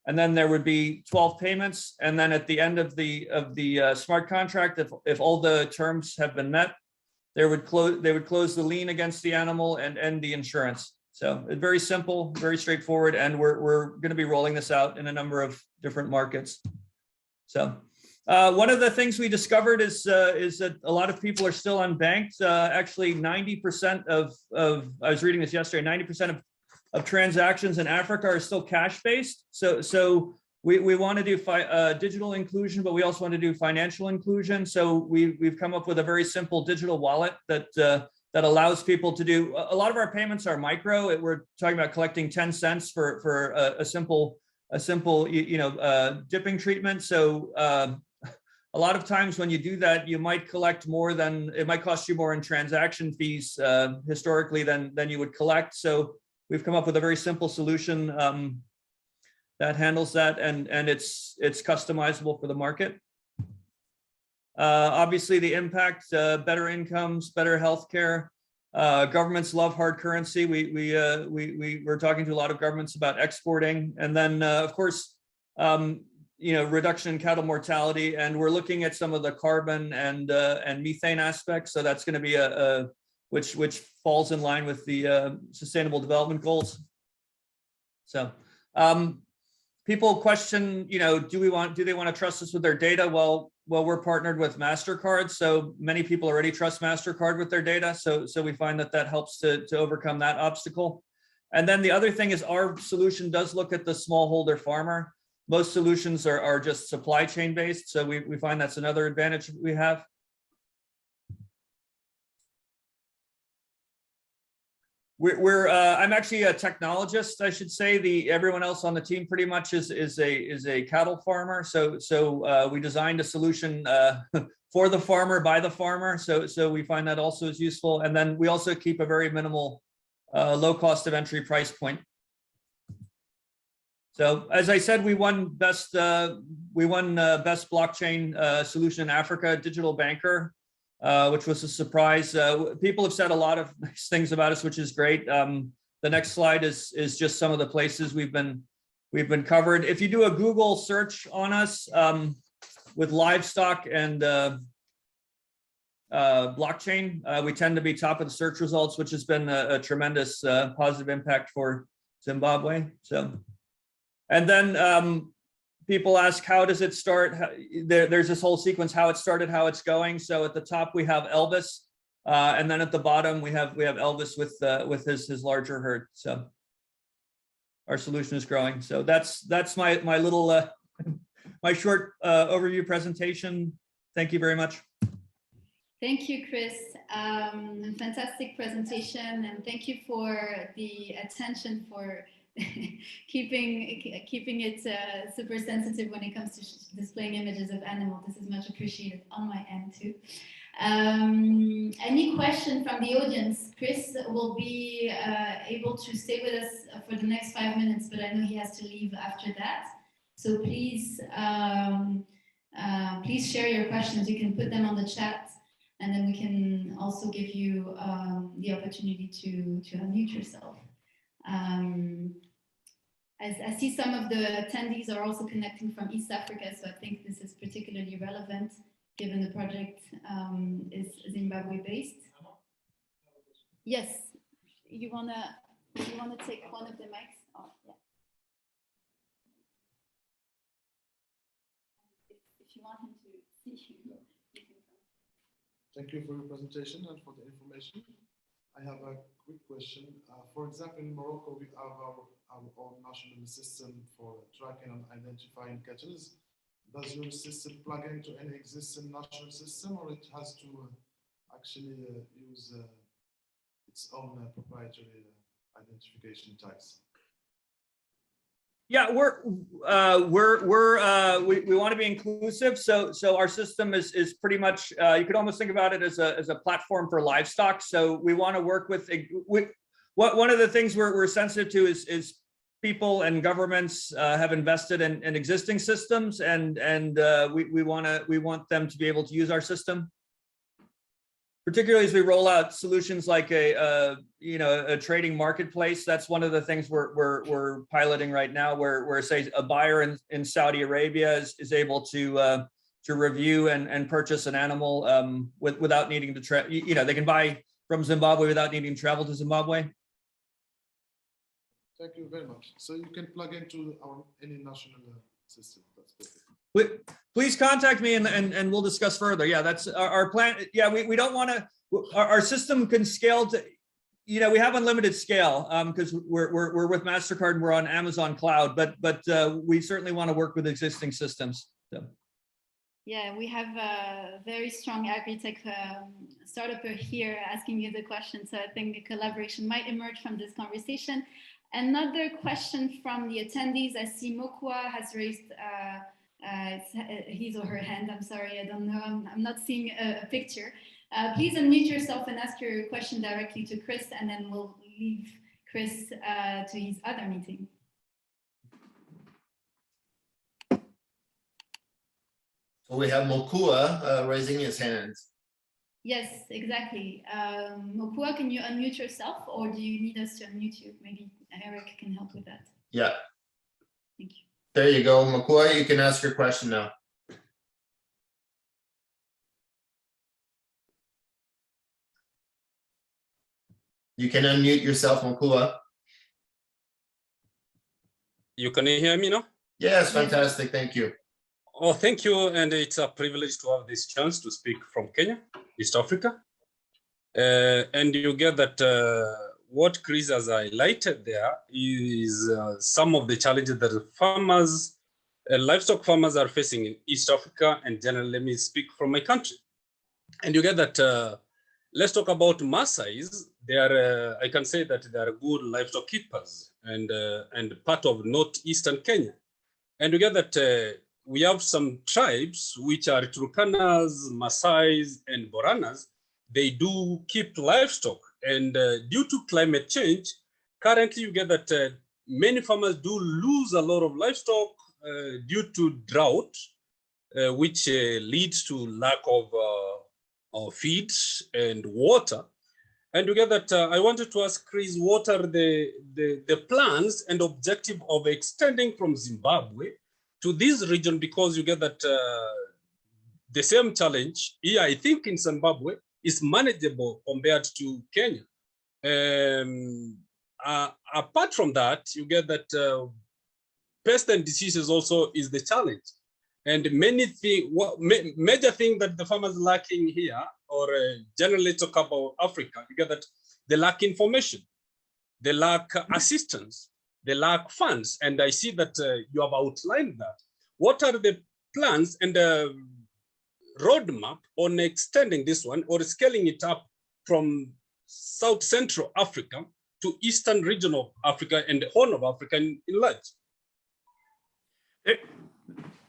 And then there would be 12 payments. And then at the end of the smart contract, if all the terms have been met, they would close the lien against the animal and end the insurance. So it's very simple, very straightforward. And we're going to be rolling this out in a number of different markets. So one of the things we discovered is that a lot of people are still unbanked. Actually, 90% of I was reading this yesterday, 90% of transactions in Africa are still cash-based. So we want to do digital inclusion, but we also want to do financial inclusion. So we've come up with a very simple digital wallet that allows people to do. A lot of our payments are micro. We're talking about collecting 10 cents for a simple dipping treatment. So a lot of times when you do that, you might collect more than, it might cost you more in transaction fees historically than you would collect. So we've come up with a very simple solution that handles that, and it's customizable for the market. Obviously, the impact: better incomes, better healthcare. Governments love hard currency. We're talking to a lot of governments about exporting, and then of course, reduction in cattle mortality. And we're looking at some of the carbon and methane aspects. So that's going to be which falls in line with the Sustainable Development Goals. So people question, do they want to trust us with their data? Well, we're partnered with MasterCard, so many people already trust MasterCard with their data. So we find that helps to overcome that obstacle. And then the other thing is our solution does look at the smallholder farmer. Most solutions are just supply chain based, so we find that's another advantage we have. I'm actually a technologist, I should say. Everyone else on the team pretty much is a cattle farmer. So we designed a solution for the farmer by the farmer. So we find that also is useful. And then we also keep a very minimal, low cost of entry price point. So as I said, we won best blockchain solution in Africa, digital banker. Which was a surprise. People have said a lot of nice things about us, which is great. The next slide is just some of the places we've been we've been covered. If you do a Google search on us with livestock and blockchain, we tend to be top of the search results, which has been a tremendous positive impact for Zimbabwe. So, and then people ask, how does it start? There's this whole sequence, how it started, how it's going. So at the top we have Elvis, and then at the bottom we have Elvis with his larger herd. So our solution is growing. So that's my little my short overview presentation. Thank you very much. Thank you, Chris. Fantastic presentation, and thank you for the attention for keeping it super sensitive when it comes to displaying images of animals. This is much appreciated on my end too. Any question from the audience? Chris will be able to stay with us for the next 5 minutes, but I know he has to leave after that. So please, please share your questions. You can put them on the chat, and then we can also give you the opportunity to unmute yourself. I see some of the attendees are also connecting from East Africa, so I think this is particularly relevant given the project is Zimbabwe based. Yes, you wanna take one of the mics? Oh, yeah. If you want him to see you, you can come. Thank you for your presentation and for the information. I have a quick question. For example, in Morocco, we have our own national system for tracking and identifying catches. Does your system plug into any existing national system, or it has to actually use its own proprietary identification tags? Yeah, we want to be inclusive. So our system is pretty much, you could almost think about it as a platform for livestock. So we want to work with one of the things we're sensitive to is people and governments have invested in existing systems, and we want them to be able to use our system, particularly as we roll out solutions like a trading marketplace. That's one of the things we're piloting right now, where say a buyer in Saudi Arabia is able to review and purchase an animal without needing to they can buy from Zimbabwe without needing to travel to Zimbabwe. Thank you very much. So you can plug into any national system. That's perfect. Please contact me and we'll discuss further. Yeah, that's our plan. Yeah, we don't want to. Our system can scale to, we have unlimited scale because we're with MasterCard and we're on Amazon Cloud, but we certainly want to work with existing systems. So. Yeah, we have a very strong agri-tech startup here asking you the question, so I think a collaboration might emerge from this conversation. Another question from the attendees. I see Mokwa has raised his or her hand. I'm sorry, I don't know. I'm not seeing a picture. Please unmute yourself and ask your question directly to Chris, and then we'll leave Chris to his other meeting. So we have Mokua raising his hand. Yes, exactly. Mokua, can you unmute yourself, or do you need us to unmute you? Maybe Eric can help with that. Yeah. Thank you. There you go, Mokua. You can ask your question now. You can unmute yourself, Mokua. You can hear me now? Yes, fantastic. Thank you. Oh, thank you. And it's a privilege to have this chance to speak from Kenya, East Africa. And you get that what Chris has highlighted there is some of the challenges that farmers, livestock farmers are facing in East Africa, and generally, let me speak from my country. And you get that, let's talk about Maasai's. They are, I can say that they are good livestock keepers and part of northeastern Kenya. And you get that we have some tribes which are Turkanas, Maasai's, and Boranas. They do keep livestock, and due to climate change, currently you get that many farmers do lose a lot of livestock due to drought, which leads to lack of feed and water. And you get that I wanted to ask Chris, what are the plans and objective of extending from Zimbabwe to this region? Because you get that the same challenge here, I think in Zimbabwe is manageable compared to Kenya. Apart from that, you get that pest and diseases also is the challenge. And many things, major thing that the farmers lacking here, or generally talk about Africa, you get that they lack information, they lack assistance, they lack funds. And I see that you have outlined that. What are the plans and the roadmap on extending this one or scaling it up from South Central Africa to Eastern region of Africa and the Horn of Africa in large?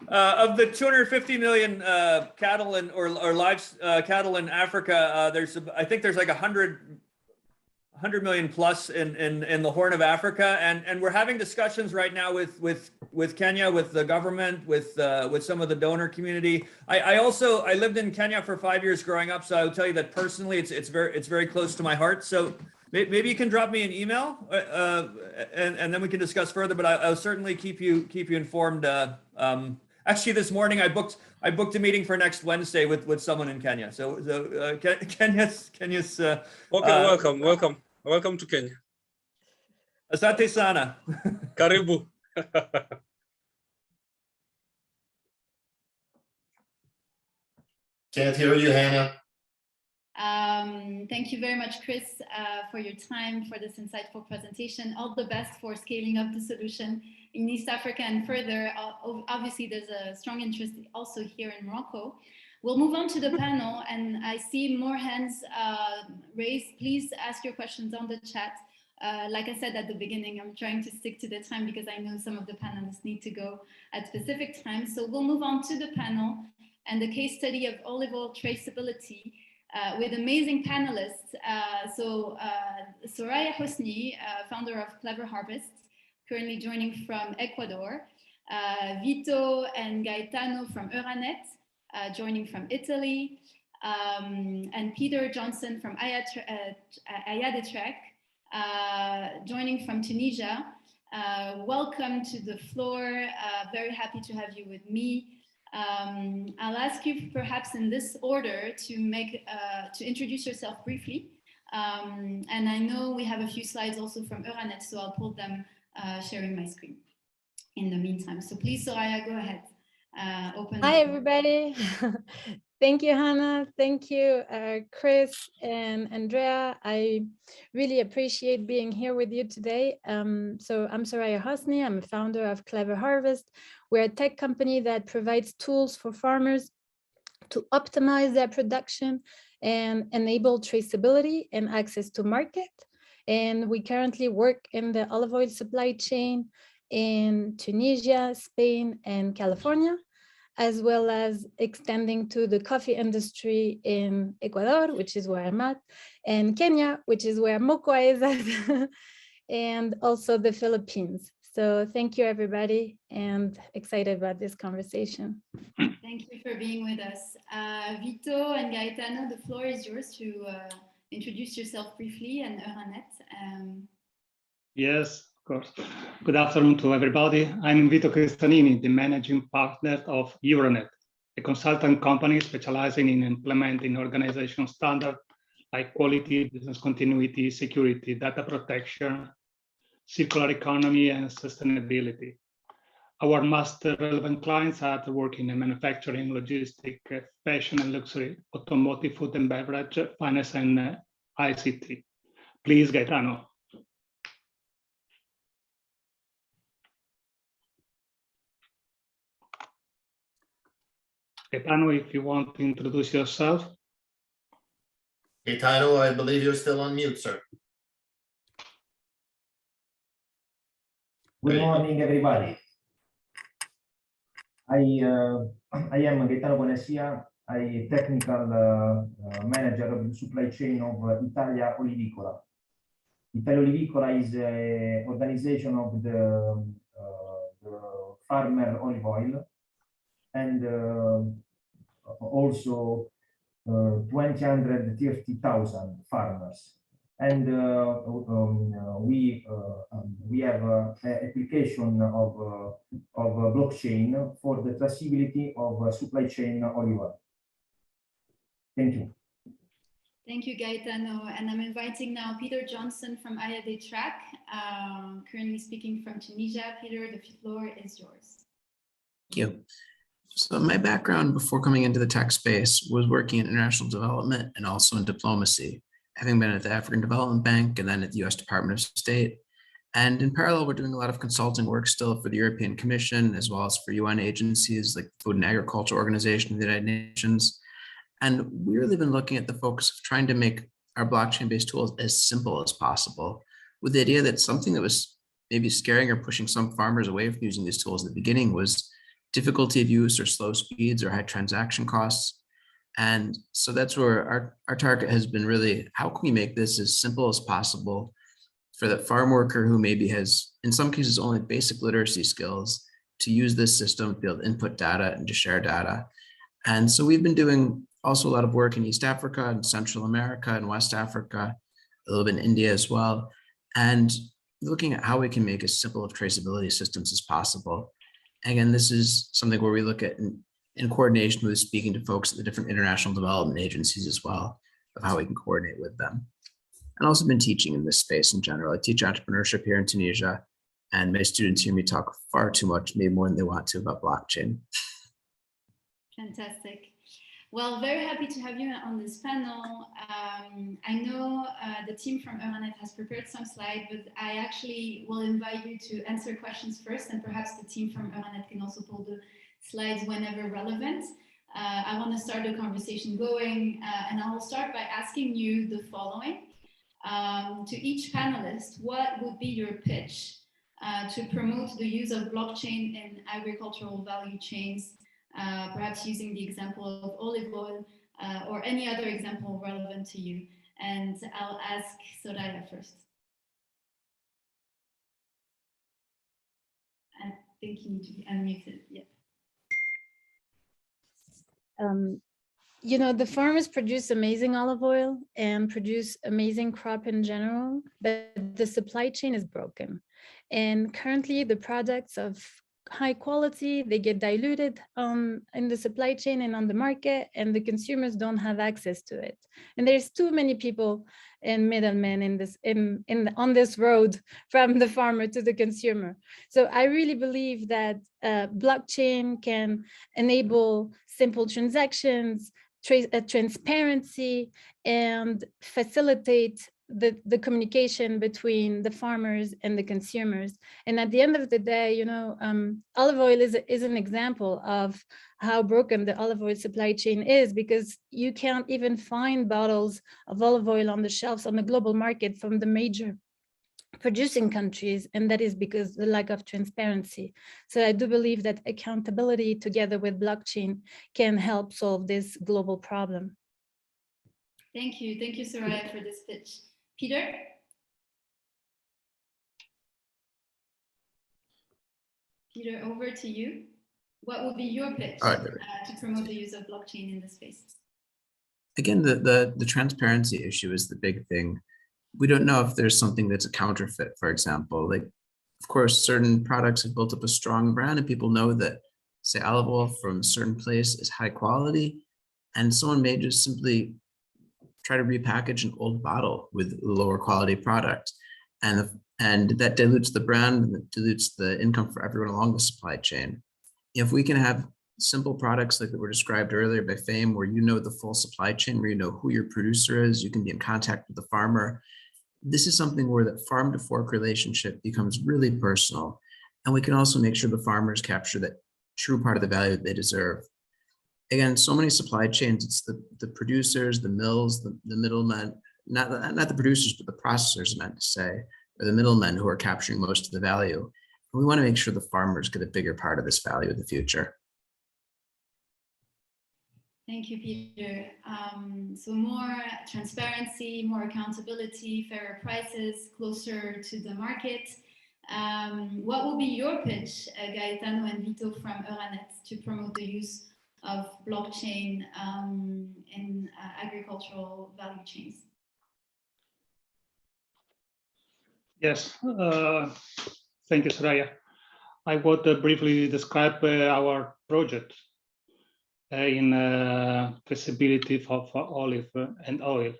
Of the 250 million cattle or cattle in Africa, I think there's like 100 million plus in the Horn of Africa, and we're having discussions right now with Kenya, with the government, with some of the donor community. I lived in Kenya for 5 years growing up, so I will tell you that personally, it's very close to my heart. So maybe you can drop me an email, and then we can discuss further. But I'll certainly keep you informed. Actually, this morning I booked a meeting for next Wednesday with someone in Kenya. So Kenya's. Okay, welcome to Kenya. Asante sana. Karibu. Can't hear you, Hannah. Thank you very much, Chris, for your time, for this insightful presentation. All the best for scaling up the solution in East Africa and further. Obviously, there's a strong interest also here in Morocco. We'll move on to the panel, and I see more hands raised. Please ask your questions on the chat. Like I said at the beginning, I'm trying to stick to the time because I know some of the panelists need to go at specific times. So we'll move on to the panel and the case study of olive oil traceability with amazing panelists. Soraya Hosni, founder of Clever Harvest, currently joining from Ecuador. Vito and Gaetano from Euranet, joining from Italy. And Peter Johnson from Ayadetrek, joining from Tunisia. Welcome to the floor. Very happy to have you with me. I'll ask you perhaps in this order to introduce yourself briefly. And I know we have a few slides also from Euranet, so I'll pull them sharing my screen in the meantime. So please, Soraya, go ahead. Hi, everybody. Thank you, Hannah. Thank you, Chris and Andrea. I really appreciate being here with you today. So I'm Soraya Hosni. I'm a founder of Clever Harvest. We're a tech company that provides tools for farmers to optimize their production and enable traceability and access to market. And we currently work in the olive oil supply chain in Tunisia, Spain, and California, as well as extending to the coffee industry in Ecuador, which is where I'm at, and Kenya, which is where Mokwa is at, and also the Philippines. So thank you, everybody, and excited about this conversation. Thank you for being with us. Vito and Gaetano, the floor is yours to introduce yourself briefly and Euranet. Yes, of course. Good afternoon to everybody. I'm Vito Cristanini, the managing partner of Euranet, a consultant company specializing in implementing organizational standards like quality, business continuity, security, data protection, circular economy, and sustainability. Our most relevant clients are working in manufacturing, logistics, fashion and luxury, automotive, food and beverage, finance, and ICT. Please, Gaetano. Gaetano, if you want to introduce yourself. Gaetano, I believe you're still on mute, sir. Good morning, everybody. I am Gaetano Bonasia. I technical manager of the supply chain of Italia Olivicola. Italia Olivicola is an organization of the farmer olive oil, and also 230,000 farmers and we have application of blockchain for the traceability of supply chain olive oil. Thank you. Thank you, Gaetano. And I'm inviting now Peter Johnson from IAD Track, currently speaking from Tunisia. Peter, the floor is yours. Thank you. So my background before coming into the tech space was working in international development and also in diplomacy, having been at the African Development Bank and then at the US Department of State. And in parallel, we're doing a lot of consulting work still for the European Commission, as well as for UN agencies like the Food and Agriculture Organization of the United Nations. And we've really been looking at the focus of trying to make our blockchain-based tools as simple as possible, with the idea that something that was maybe scaring or pushing some farmers away from using these tools at the beginning was difficulty of use or slow speeds or high transaction costs. And so that's where our target has been really, how can we make this as simple as possible for the farm worker who maybe has, in some cases, only basic literacy skills to use this system to be able to input data and to share data. And so we've been doing also a lot of work in East Africa and Central America and West Africa, a little bit in India as well, and looking at how we can make as simple of traceability systems as possible. Again, this is something where we look at in coordination with speaking to folks at the different international development agencies as well, of how we can coordinate with them. And also been teaching in this space in general. I teach entrepreneurship here in Tunisia, and my students hear me talk far too much, maybe more than they want to, about blockchain. Fantastic. Well, very happy to have you on this panel. I know the team from Euranet has prepared some slides, but I actually will invite you to answer questions first, and perhaps the team from Euranet can also pull the slides whenever relevant. I want to start the conversation going, and I will start by asking you the following. To each panelist, what would be your pitch to promote the use of blockchain in agricultural value chains? Perhaps using the example of olive oil or any other example relevant to you. And I'll ask Soraya first. I think you need to be unmuted. Yeah. You know, the farmers produce amazing olive oil and produce amazing crop in general, but the supply chain is broken. And currently the products of high quality, they get diluted in the supply chain and on the market, and the consumers don't have access to it. And there's too many people and middlemen on this road from the farmer to the consumer. So I really believe that blockchain can enable simple transactions, transparency, and facilitate the communication between the farmers and the consumers. And at the end of the day, you know, olive oil is an example of how broken the olive oil supply chain is, because you can't even find bottles of olive oil on the shelves on the global market from the major producing countries, and that is because the lack of transparency. So I do believe that accountability together with blockchain can help solve this global problem. Thank you, Soraya, for this pitch. Peter? Peter, over to you. What would be your pitch to promote the use of blockchain in this space? Again, the transparency issue is the big thing. We don't know if there's something that's a counterfeit, for example. Like, of course, certain products have built up a strong brand and people know that, say, olive oil from a certain place is high quality, and someone may just simply try to repackage an old bottle with a lower quality product. And that dilutes the brand and it dilutes the income for everyone along the supply chain. If we can have simple products like that were described earlier by Fame, where you know the full supply chain, where you know who your producer is, you can be in contact with the farmer. This is something where that farm to fork relationship becomes really personal. And we can also make sure the farmers capture that true part of the value that they deserve. Again, so many supply chains, it's the producers, the mills, the middlemen, not the producers, but the processors, meant to say, or the middlemen who are capturing most of the value. And we want to make sure the farmers get a bigger part of this value in the future. Thank you, Peter. So more transparency, more accountability, fairer prices, closer to the market. What will be your pitch, Gaetano and Vito from Euranet, to promote the use of blockchain in agricultural value chains? Yes, thank you, Soraya. I would briefly describe our project in traceability for olive and oil.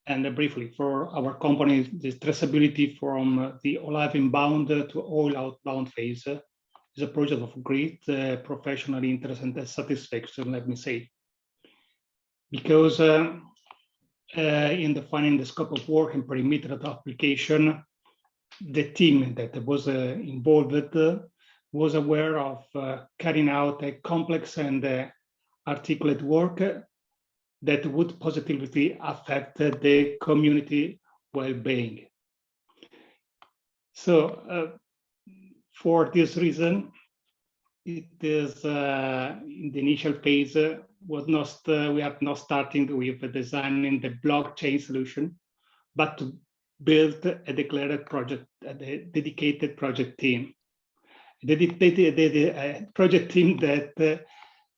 And briefly, for our company, the traceability from the olive inbound to oil outbound phase is a project of great professional interest and satisfaction, let me say. Because in defining the scope of work and perimeter of application, the team that was involved was aware of carrying out a complex and articulate work that would positively affect the community well-being. So for this reason, it is in the initial phase, we are not starting with designing the blockchain solution, but to build a declared project, a dedicated project team. The project team that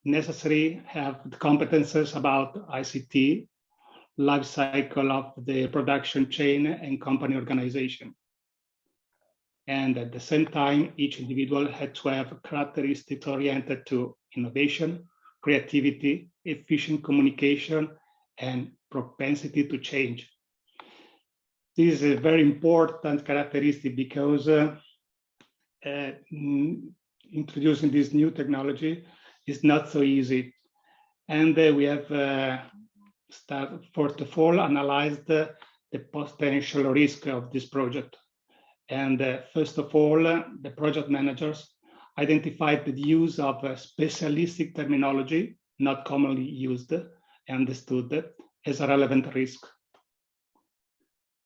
necessary have the competences about ICT, life cycle of the production chain and company organization. And at the same time, each individual had to have characteristics oriented to innovation, creativity, efficient communication, and propensity to change. This is a very important characteristic because introducing this new technology is not so easy. And we have first of all analyzed the potential risk of this project. And first of all, the project managers identified the use of specialistic terminology, not commonly used and understood, as a relevant risk.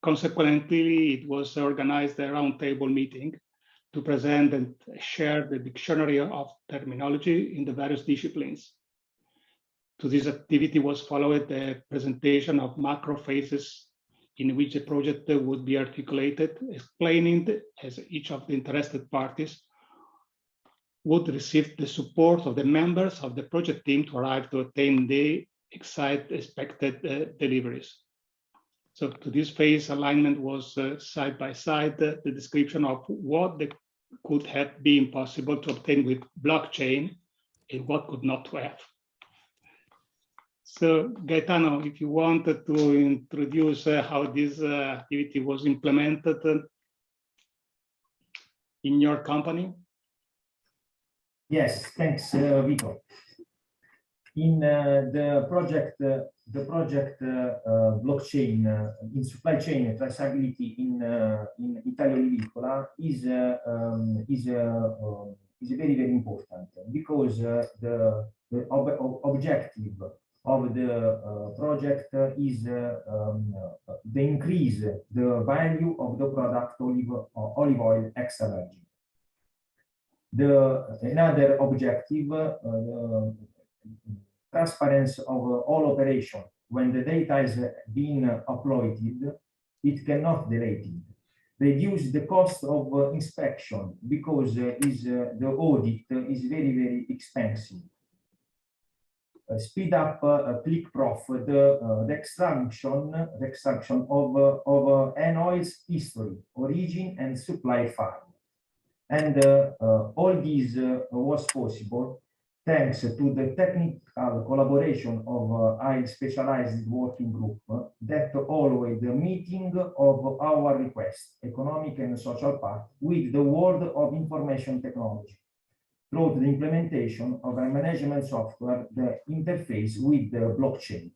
Consequently, it was organized a roundtable meeting to present and share the dictionary of terminology in the various disciplines. To this activity was followed the presentation of macro phases in which the project would be articulated, explaining as each of the interested parties would receive the support of the members of the project team to arrive to attain the expected deliveries. So to this phase, alignment was side by side, the description of what could have been possible to obtain with blockchain and what could not have. So Gaetano, if you wanted to introduce how this activity was implemented in your company. Yes, thanks, Vito. In the project blockchain in supply chain traceability in Italia Olivicola is very important because the objective of the project is the increase the value of the product olive oil extra virgin. Another objective, transparency of all operation. When the data is being uploaded, it cannot delete it. Reduce the cost of inspection because the audit is very expensive. Speed up click-prof, the extraction of an oil's history, origin, and supply file. And all this was possible thanks to the technical collaboration of a specialized working group that always the meeting of our request, economic and social part, with the world of information technology, through the implementation of a management software, the interface with the blockchain.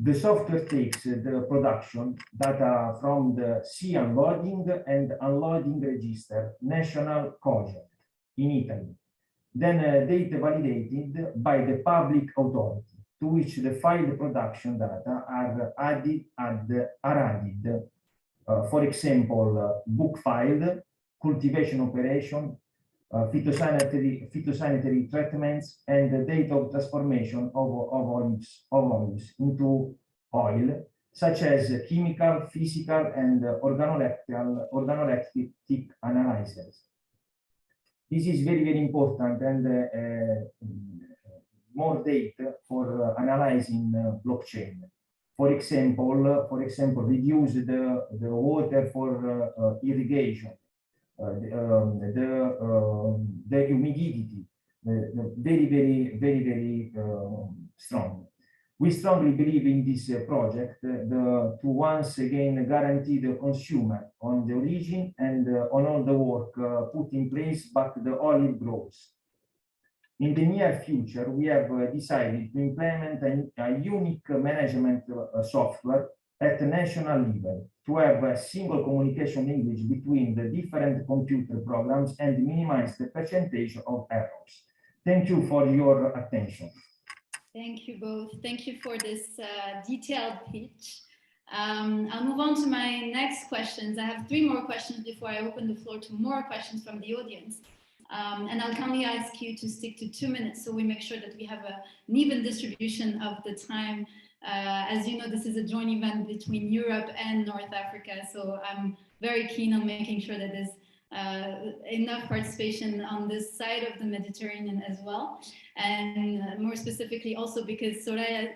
The software takes the production data from the sea unloading and unloading register, national cogent in Italy. Then data validated by the public authority, to which the file production data are added. For example, book file, cultivation operation, phytosanitary treatments, and the date of transformation of olives into oil, such as chemical, physical, and organoleptic analyses. This is very important, and more data for analyzing blockchain. For example, reduce the water for irrigation, the humidity, very strong. We strongly believe in this project to once again guarantee the consumer on the origin and on all the work put in place, but the olive grows. In the near future, we have decided to implement a unique management software at the national level to have a single communication language between the different computer programs and minimize the percentage of errors. Thank you for your attention. Thank you both. Thank you for this detailed pitch. I'll move on to my next questions. I have 3 more questions before I open the floor to more questions from the audience. And I'll kindly ask you to stick to 2 minutes so we make sure that we have an even distribution of the time. As you know, this is a joint event between Europe and North Africa, so I'm very keen on making sure that there's enough participation on this side of the Mediterranean as well. And more specifically also because Soraya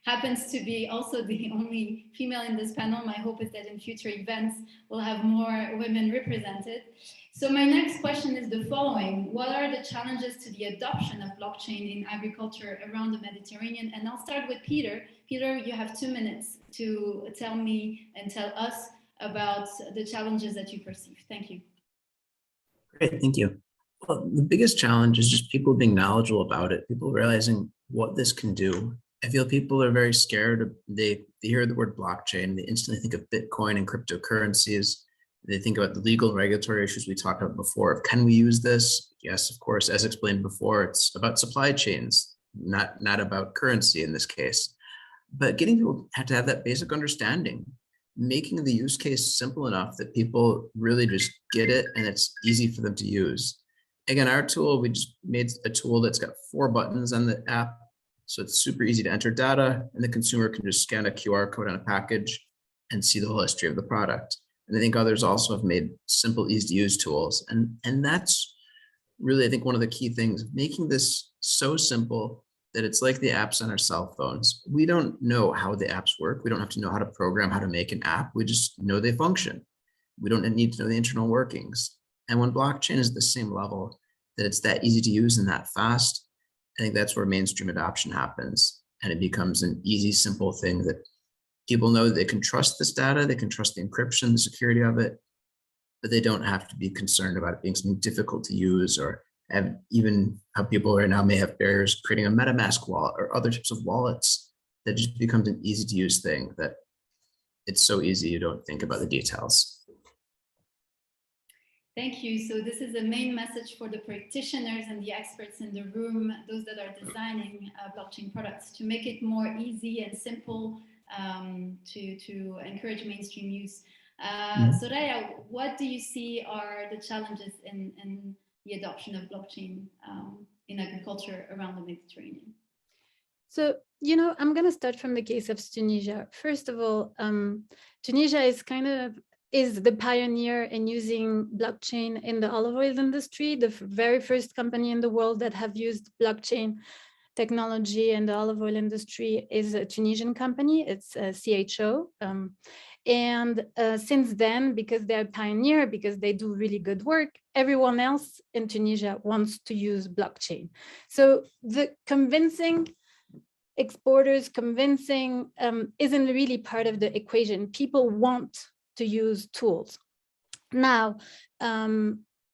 happens to be also the only female in this panel. My hope is that in future events we'll have more women represented. So my next question is the following. What are the challenges to the adoption of blockchain in agriculture around the Mediterranean? And I'll start with Peter. Peter, you have 2 minutes to tell me and tell us about the challenges that you perceive. Thank you. Great, thank you. Well, the biggest challenge is just people being knowledgeable about it, people realizing what this can do. I feel people are very scared. They hear the word blockchain, they instantly think of Bitcoin and cryptocurrencies. They think about the legal and regulatory issues we talked about before. Can we use this? Yes, of course. As explained before, it's about supply chains, not about currency in this case. But getting people to have that basic understanding, making the use case simple enough that people really just get it and it's easy for them to use. Again, our tool, we just made a tool that's got 4 buttons on the app. So it's super easy to enter data and the consumer can just scan a QR code on a package and see the whole history of the product. And I think others also have made simple, easy to use tools. And that's really, I think, one of the key things, making this so simple that it's like the apps on our cell phones. We don't know how the apps work. We don't have to know how to program, how to make an app. We just know they function. We don't need to know the internal workings. And when blockchain is at the same level, that it's that easy to use and that fast, I think that's where mainstream adoption happens. And it becomes an easy, simple thing that people know that they can trust this data, they can trust the encryption, the security of it, but they don't have to be concerned about it being something difficult to use, or have even how people right now may have barriers creating a MetaMask wallet or other types of wallets. That just becomes an easy to use thing that it's so easy you don't think about the details. Thank you. So this is the main message for the practitioners and the experts in the room, those that are designing blockchain products, to make it more easy and simple to encourage mainstream use. Soraya, what do you see are the challenges in the adoption of blockchain in agriculture around the Mediterranean? So, you know, I'm going to start from the case of Tunisia. First of all, Tunisia is the pioneer in using blockchain in the olive oil industry, the very first company in the world that have used blockchain technology in the olive oil industry is a Tunisian company. It's CHO. And since then, because they're a pioneer, because they do really good work, everyone else in Tunisia wants to use blockchain. So the convincing exporters, isn't really part of the equation. People want to use tools. Now,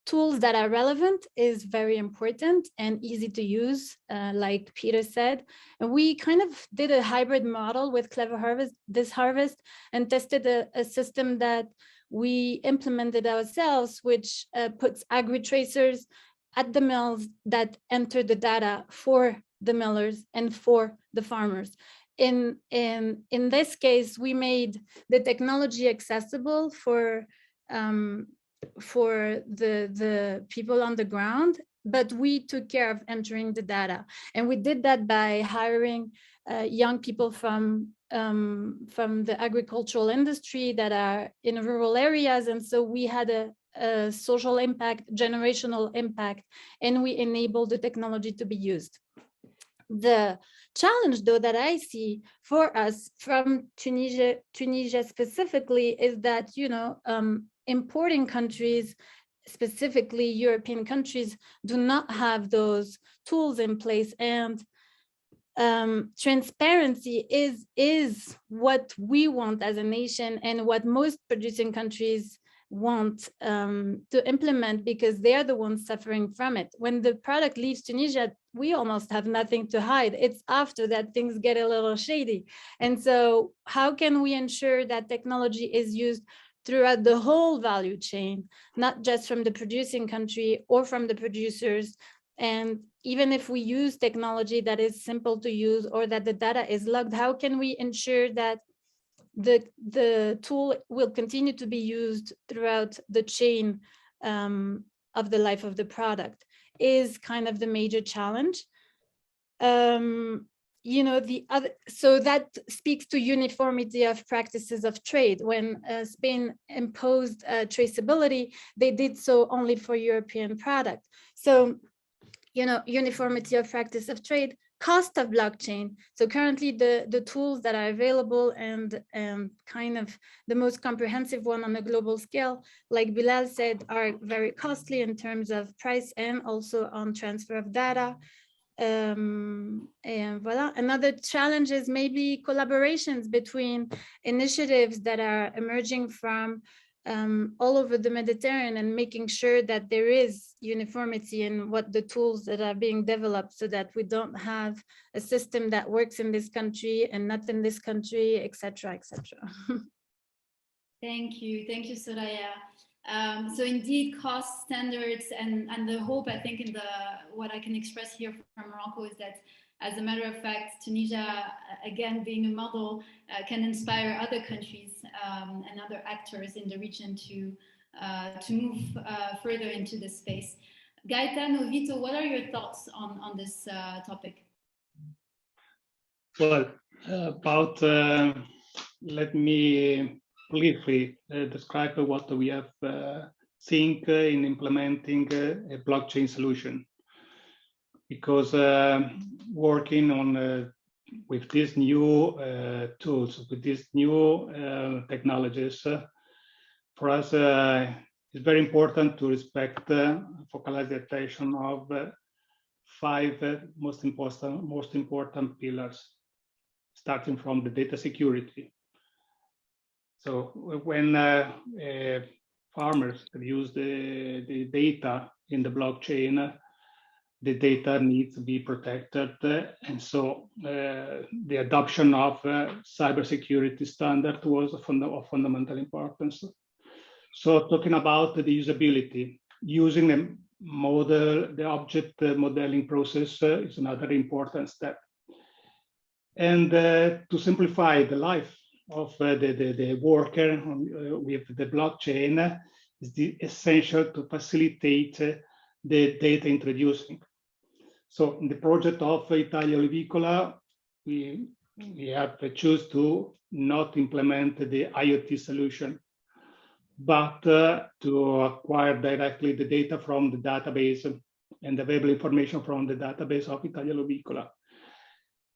tools that are relevant is very important and easy to use, like Peter said. And we kind of did a hybrid model with Clever Harvest this harvest and tested a system that we implemented ourselves, which puts agri-tracers at the mills that enter the data for the millers and for the farmers. In this case, we made the technology accessible for the people on the ground, but we took care of entering the data. And we did that by hiring young people from the agricultural industry that are in rural areas. And so we had a social impact, generational impact, and we enabled the technology to be used. The challenge, though, that I see for us from Tunisia specifically is that, importing countries, specifically European countries, do not have those tools in place, and transparency is what we want as a nation and what most producing countries want to implement, because they are the ones suffering from it. When the product leaves Tunisia, we almost have nothing to hide. It's after that things get a little shady. And so how can we ensure that technology is used throughout the whole value chain, not just from the producing country or from the producers? And even if we use technology that is simple to use or that the data is logged, how can we ensure that the tool will continue to be used throughout the chain of the life of the product is kind of the major challenge. So that speaks to uniformity of practices of trade. When Spain imposed traceability, they did so only for European product. So, uniformity of practice of trade, cost of blockchain. So currently the tools that are available and kind of the most comprehensive one on a global scale, like Bilal said, are very costly in terms of price and also on transfer of data. And voila. Another challenge is maybe collaborations between initiatives that are emerging from all over the Mediterranean, and making sure that there is uniformity in what the tools that are being developed, so that we don't have a system that works in this country and not in this country, etc., etc. Thank you, Soraya. So indeed, cost standards and the hope, I think, in what I can express here from Morocco is that, as a matter of fact, Tunisia, again, being a model, can inspire other countries and other actors in the region to move further into this space. Gaetano, Vito, what are your thoughts on this topic? Well, let me briefly describe what we have seen in implementing a blockchain solution. Because working on with these new tools, with these new technologies, for us it's very important to respect, focalize the attention of 5 most important pillars, starting from the data security. So when farmers use the data in the blockchain, the data needs to be protected, and so the adoption of cybersecurity standard was of fundamental importance. So talking about the usability, using the object modeling process is another important step. And to simplify the life of the worker with the blockchain is essential to facilitate the data introducing. So in the project of Italia Olivicola, we have choose to not implement the IoT solution, but to acquire directly the data from the database and available information from the database of Italia Olivicola.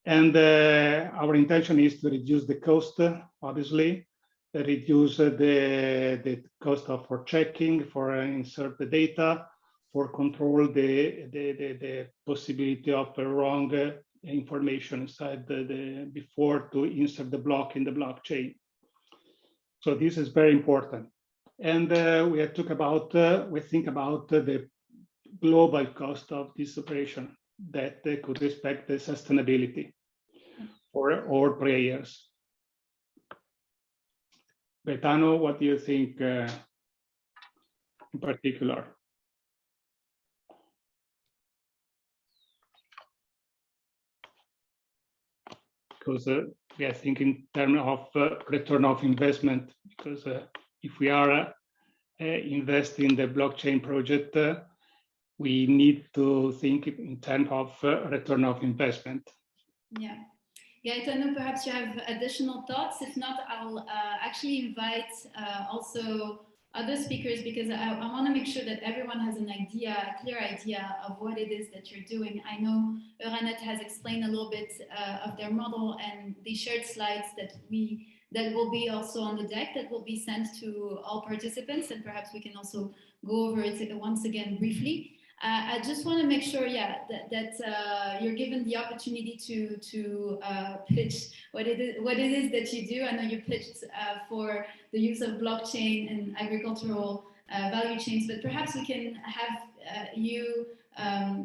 And our intention is to reduce the cost, obviously, reduce the cost for checking, for insert the data, for control the possibility of wrong information inside before to insert the block in the blockchain. So this is very important. And we think about the global cost of this operation that could respect the sustainability for all players. Gaetano, what do you think in particular? Because we are thinking in terms of return of investment, because if we are investing in the blockchain project, we need to think in terms of return of investment. Yeah. Gaetano, perhaps you have additional thoughts. If not, I'll actually invite also other speakers because I want to make sure that everyone has an idea, a clear idea of what it is that you're doing. I know Euranet has explained a little bit of their model, and they shared slides that will be also on the deck that will be sent to all participants, and perhaps we can also go over it once again briefly. I just want to make sure, that you're given the opportunity to pitch what it is that you do. I know you pitched for the use of blockchain in agricultural value chains, but perhaps we can have you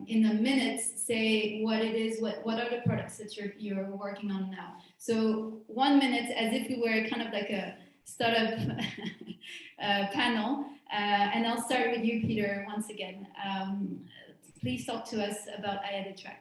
in a minute say what it is, what are the products that you're working on now. So 1 minute, as if we were kind of like a startup panel. And I'll start with you, Peter, once again. Please talk to us about ADTrack.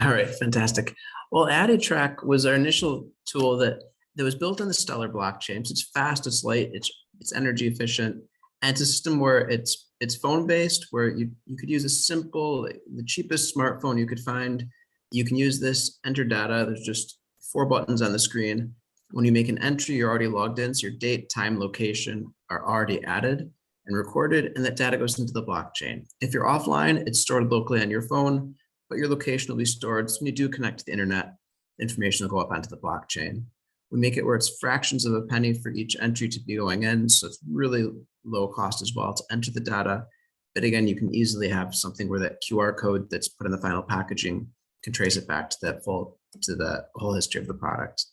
All right, fantastic. Well, ADTrack was our initial tool that was built on the Stellar blockchain. So it's fast, it's light, it's energy efficient, and it's a system where it's phone-based, where you could use the cheapest smartphone you could find. You can use this, enter data. There's just 4 buttons on the screen. When you make an entry, you're already logged in, so your date, time, location are already added and recorded, and that data goes into the blockchain. If you're offline, it's stored locally on your phone, but your location will be stored. So when you do connect to the internet, information will go up onto the blockchain. We make it where it's fractions of a penny for each entry to be going in, so it's really low cost as well to enter the data. But again, you can easily have something where that QR code that's put in the final packaging can trace it back to the whole history of the product.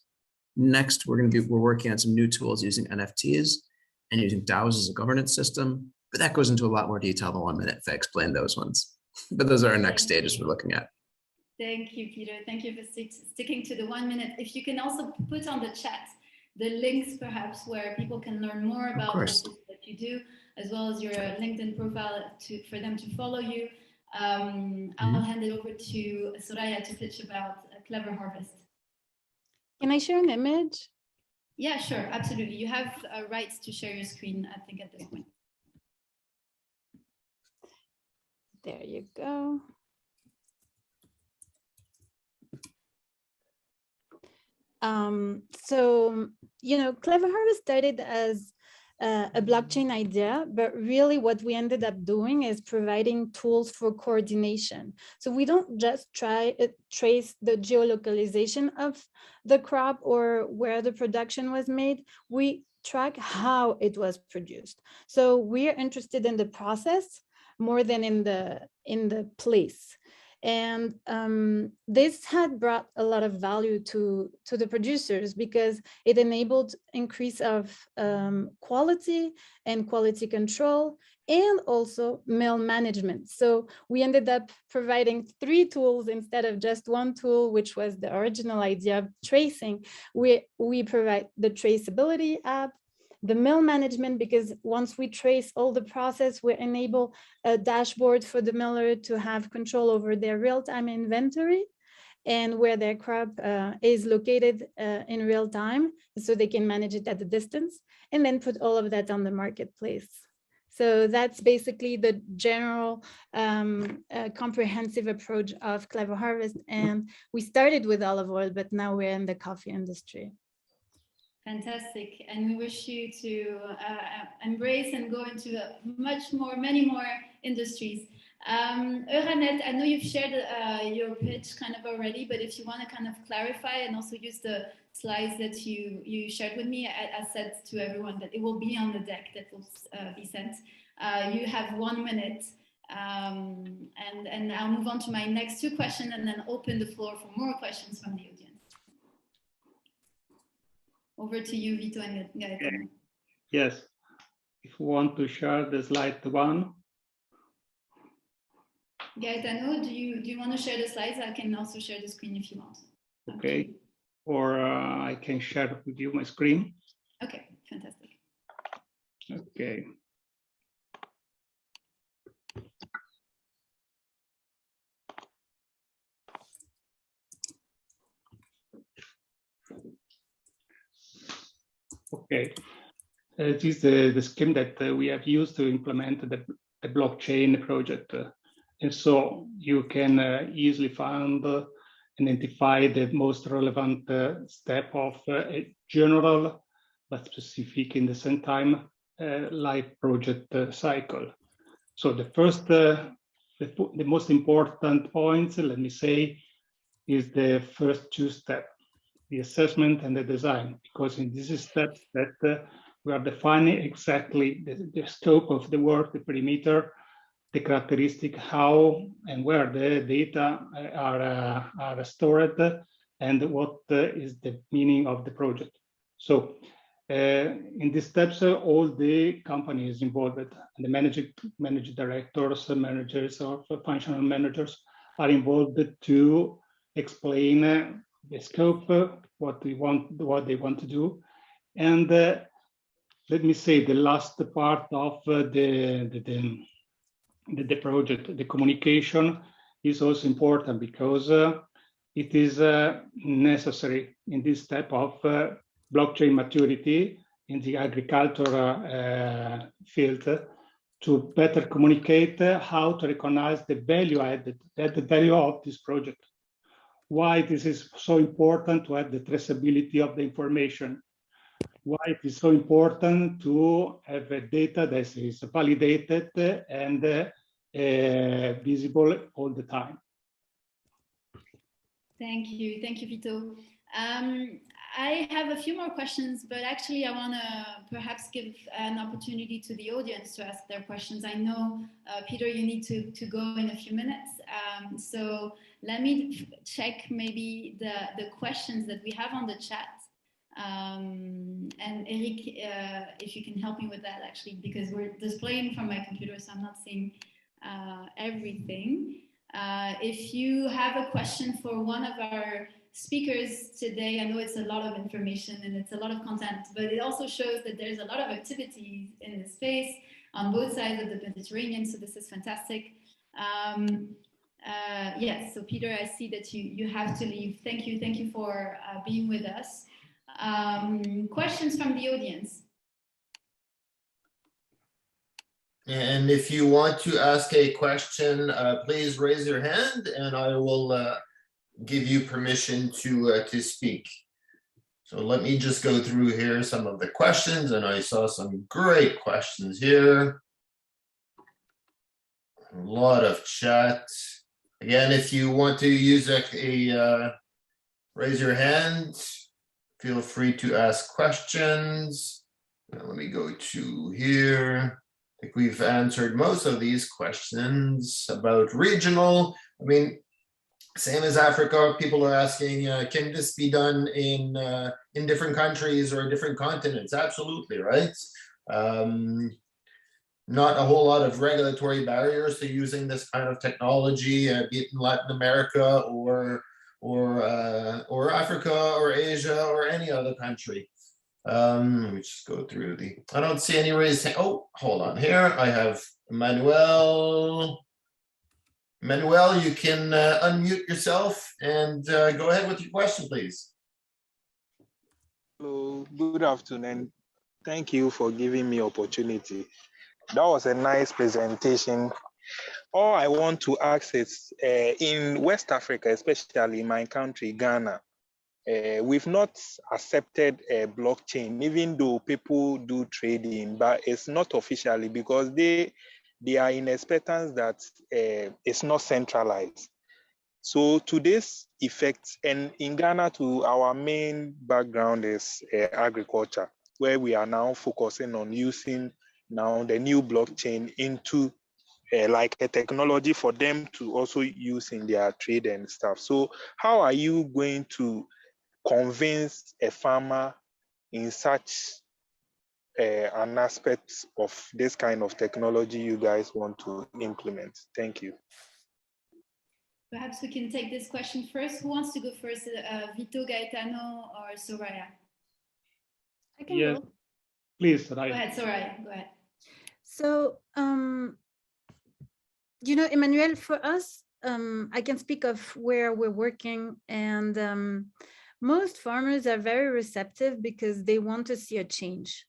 Next, we're working on some new tools using NFTs and using DAOs as a governance system, but that goes into a lot more detail than 1 minute if I explain those ones. But those are our next stages we're looking at. Thank you, Peter. Thank you for sticking to the 1 minute. If you can also put on the chat the links perhaps where people can learn more about what you do, as well as your LinkedIn profile for them to follow you. I'll hand it over to Soraya to pitch about Clever Harvest. Can I share an image? Yeah, sure, absolutely. You have rights to share your screen, I think, at this point. There you go. So, Clever Harvest started as a blockchain idea, but really what we ended up doing is providing tools for coordination. So we don't just trace the geolocalization of the crop or where the production was made, we track how it was produced. So we're interested in the process more than in the place. And this had brought a lot of value to the producers because it enabled increase of quality and quality control and also mill management. So we ended up providing 3 tools instead of just 1 tool, which was the original idea of tracing. We provide the traceability app, the mill management, because once we trace all the process, we enable a dashboard for the miller to have control over their real-time inventory and where their crop is located in real time, so they can manage it at a distance, and then put all of that on the marketplace. So that's basically the general comprehensive approach of Clever Harvest. And we started with olive oil, but now we're in the coffee industry. Fantastic, and we wish you to embrace and go into many more industries. Euranet, I know you've shared your pitch kind of already, but if you want to kind of clarify and also use the slides that you shared with me, I said to everyone that it will be on the deck that will be sent. You have 1 minute, and I'll move on to my next 2 questions and then open the floor for more questions from the audience. Over to you, Vito and Gaetano. Yes, if you want to share the slide 1. Gaetano, do you want to share the slides? I can also share the screen if you want. Okay, or I can share with you my screen. Okay, fantastic. Okay. Okay, this is the scheme that we have used to implement the blockchain project. And so you can easily find, identify the most relevant step of a general, but specific in the same time, life project cycle. So the first, the most important points, let me say, is the first two steps, the assessment and the design, because in these steps that we are defining exactly the scope of the work, the perimeter, the characteristic, how and where the data are stored, and what is the meaning of the project. So in these steps, all the companies involved, and the managing directors, managers, or functional managers are involved to explain the scope, what they want to do, and let me say the last part of the project, the communication, is also important because it is necessary in this step of blockchain maturity in the agricultural field to better communicate how to recognize the value added, the value of this project. Why this is so important to have the traceability of the information. Why it is so important to have a data that is validated and visible all the time. Thank you, Vito. I have a few more questions, but actually I want to perhaps give an opportunity to the audience to ask their questions. I know, Peter, you need to go in a few minutes. So let me check maybe the questions that we have on the chat. And Eric, if you can help me with that, actually, because we're displaying from my computer, so I'm not seeing everything. If you have a question for one of our speakers today, I know it's a lot of information and it's a lot of content, but it also shows that there's a lot of activities in the space on both sides of the Mediterranean, so this is fantastic. Yes, so Peter, I see that you have to leave. Thank you for being with us. Questions from the audience? And if you want to ask a question, please raise your hand and I will give you permission to speak. So let me just go through here some of the questions, and I saw some great questions here. A lot of chat. Again, if you want to use a raise your hand, feel free to ask questions. Now, let me go to here. I think we've answered most of these questions about regional. I mean, same as Africa, people are asking, can this be done in different countries or different continents? Absolutely, right? Not a whole lot of regulatory barriers to using this kind of technology, be it in Latin America or Africa or Asia or any other country. Let me just go through I don't see any raised hand. Oh, hold on here. I have Manuel. Manuel, you can unmute yourself and go ahead with your question, please. Hello, good afternoon. Thank you for giving me opportunity. That was a nice presentation. All I want to ask is, in West Africa, especially in my country, Ghana, we've not accepted a blockchain, even though people do trading, but it's not officially because they are in expectance that it's not centralized. So to this effect, and in Ghana too, our main background is agriculture, where we are now focusing on using now the new blockchain into like a technology for them to also use in their trade and stuff. So how are you going to convince a farmer in such an aspect of this kind of technology you guys want to implement? Thank you. Perhaps we can take this question first. Who wants to go first? Vito, Gaetano, or Soraya? I can go. Please, Soraya. Go ahead, Soraya. Go ahead. So, you know, Emmanuel, for us, I can speak of where we're working, and most farmers are very receptive because they want to see a change.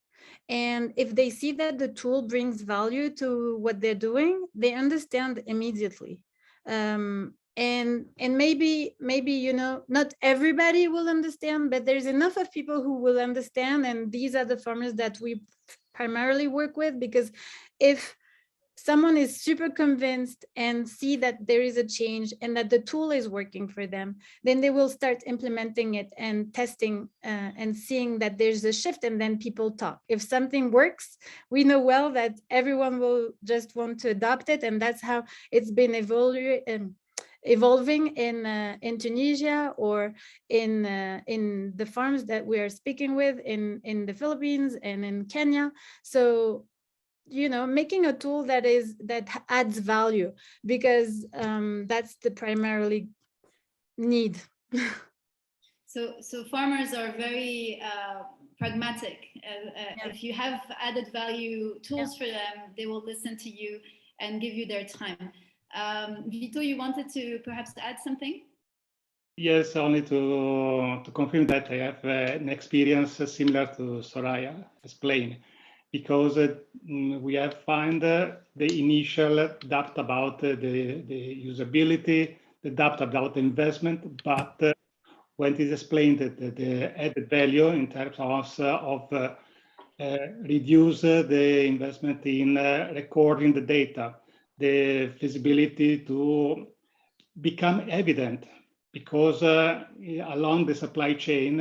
And if they see that the tool brings value to what they're doing, they understand immediately. And maybe, you know, not everybody will understand, but there's enough of people who will understand. And these are the farmers that we primarily work with, because if someone is super convinced and see that there is a change and that the tool is working for them, then they will start implementing it and testing and seeing that there's a shift, and then people talk. If something works, we know well that everyone will just want to adopt it, and that's how it's been evolving in Tunisia, or in the farms that we are speaking with in the Philippines and in Kenya. So, you know, making a tool that adds value, because that's the primarily need. So farmers are very pragmatic. If you have added value tools for them, they will listen to you and give you their time. Vito, you wanted to perhaps add something? Yes, only to confirm that I have an experience similar to Soraya explained, because we have found the initial doubt about the usability, the doubt about the investment, but when it is explained that the added value in terms of reduce the investment in recording the data, the feasibility to become evident, because along the supply chain,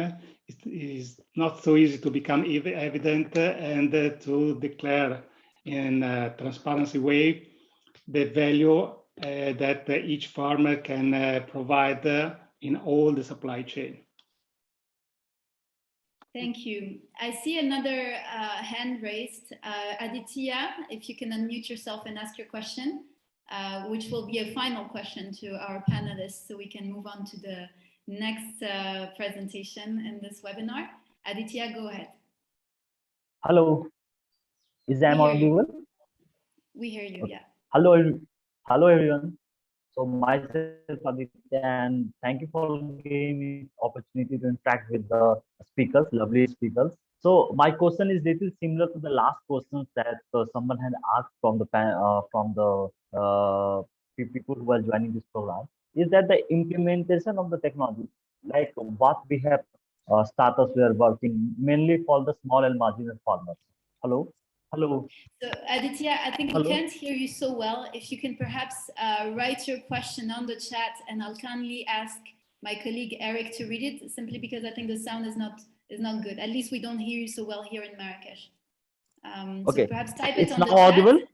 it is not so easy to become evident and to declare in a transparency way the value that each farmer can provide in all the supply chain. Thank you. I see another hand raised. Aditya, if you can unmute yourself and ask your question, which will be a final question to our panelists, so we can move on to the next presentation in this webinar. Aditya, go ahead. Hello, is I audible? We hear you, yeah. Hello, everyone. So myself Aditya, and thank you for giving me opportunity to interact with the speakers, lovely speakers. So my question is little similar to the last questions that someone had asked from the people who are joining this program. Is that the implementation of the technology, like what we have startups we are working mainly for the small and marginal farmers. Hello. So Aditya, I think we can't hear you so well. If you can perhaps write your question on the chat, and I'll kindly ask my colleague Eric to read it, simply because I think the sound is not good. At least we don't hear you so well here in Marrakesh. Okay. So perhaps type it on the audible. Chat.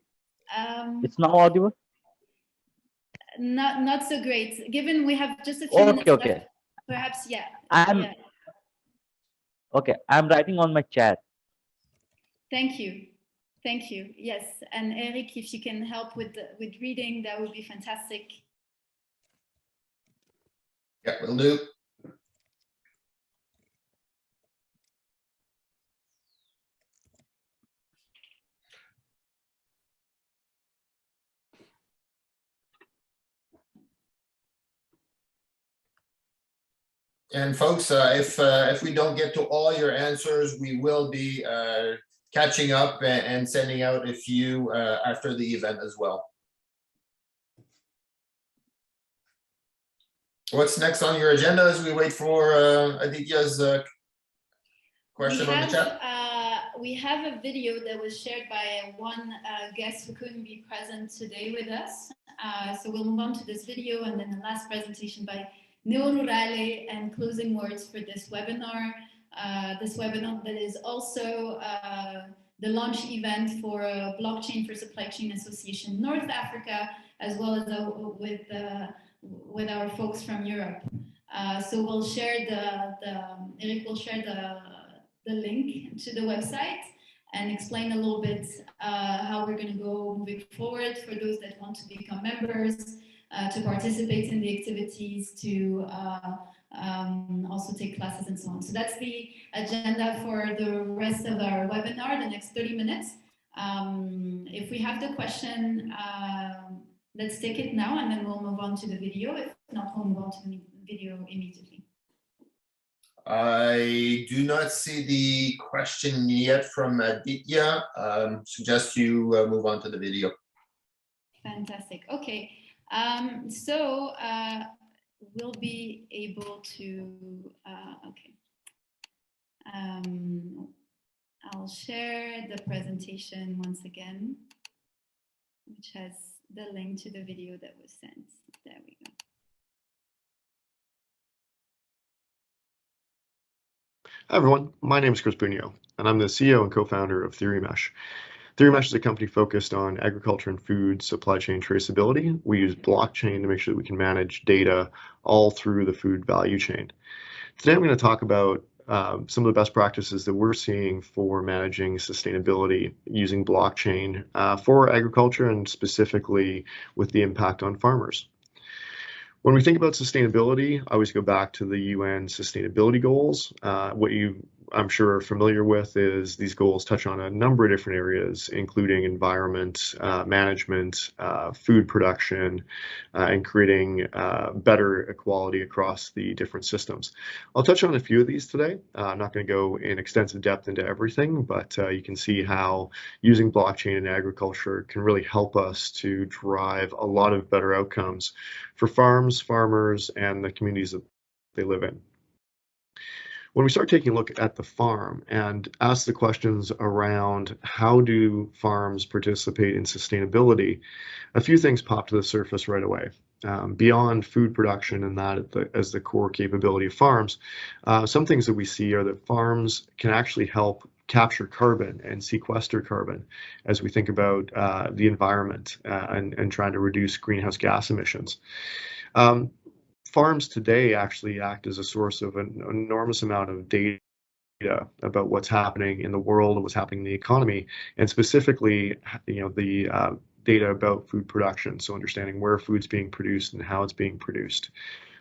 It's now audible. Not so great. Given we have just a few minutes left, perhaps Okay. I'm writing on my chat. Thank you. Thank you. Yes, and Eric, if you can help with reading, that would be fantastic. Yeah, will do. And folks, if we don't get to all your answers, we will be catching up and sending out a few after the event as well. What's next on your agenda as we wait for Aditya's question on the chat? We have a video that was shared by one guest who couldn't be present today with us. So we'll move on to this video, and then the last presentation by Neo Rurale, and closing words for this webinar. This webinar that is also the launch event for Blockchain for Supply Chain Association North Africa, as well as with our folks from Europe. So we'll share Eric will share the link to the website and explain a little bit how we're going to go moving forward for those that want to become members, to participate in the activities, to also take classes and so on. So that's the agenda for the rest of our webinar, the next 30 minutes. If we have the question, let's take it now, and then we'll move on to the video. If not, we'll move on to the video immediately. I do not see the question yet from Aditya. Suggest you move on to the video. Fantastic. Okay. So we'll be able to, okay. I'll share the presentation once again, which has the link to the video that was sent. There we go. Hi everyone, my name is Chris Bunio, and I'm the CEO and co-founder of TheoryMesh. TheoryMesh is a company focused on agriculture and food supply chain traceability. We use blockchain to make sure that we can manage data all through the food value chain. Today I'm going to talk about some of the best practices that we're seeing for managing sustainability using blockchain for agriculture and specifically with the impact on farmers. When we think about sustainability, I always go back to the UN sustainability goals. What you, I'm sure, are familiar with is these goals touch on a number of different areas, including environment, management, food production, and creating better equality across the different systems. I'll touch on a few of these today. I'm not going to go in extensive depth into everything, but you can see how using blockchain in agriculture can really help us to drive a lot of better outcomes for farmers, and the communities that they live in. When we start taking a look at the farm and ask the questions around how do farms participate in sustainability, a few things pop to the surface right away. Beyond food production and that as the core capability of farms, some things that we see are that farms can actually help capture carbon and sequester carbon as we think about the environment and trying to reduce greenhouse gas emissions. Farms today actually act as a source of an enormous amount of data about what's happening in the world and what's happening in the economy, and specifically, the data about food production. So understanding where food's being produced and how it's being produced.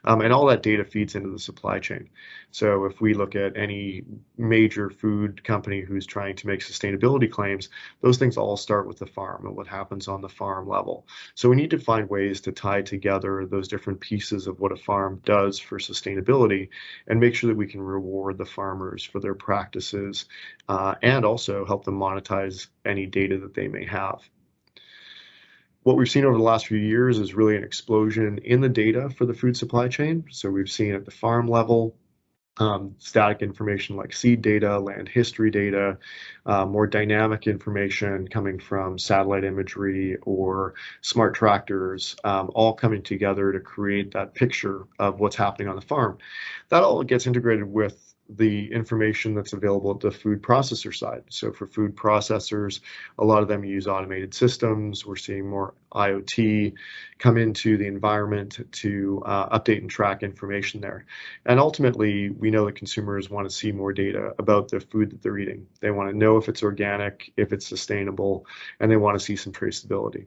And all that data feeds into the supply chain. So if we look at any major food company who's trying to make sustainability claims, those things all start with the farm and what happens on the farm level. So we need to find ways to tie together those different pieces of what a farm does for sustainability and make sure that we can reward the farmers for their practices and also help them monetize any data that they may have. What we've seen over the last few years is really an explosion in the data for the food supply chain. So we've seen at the farm level, static information like seed data, land history data, more dynamic information coming from satellite imagery or smart tractors, all coming together to create that picture of what's happening on the farm. That all gets integrated with the information that's available at the food processor side. So for food processors, a lot of them use automated systems. We're seeing more IoT come into the environment to update and track information there. And ultimately, we know that consumers want to see more data about the food that they're eating. They want to know if it's organic, if it's sustainable, and they want to see some traceability.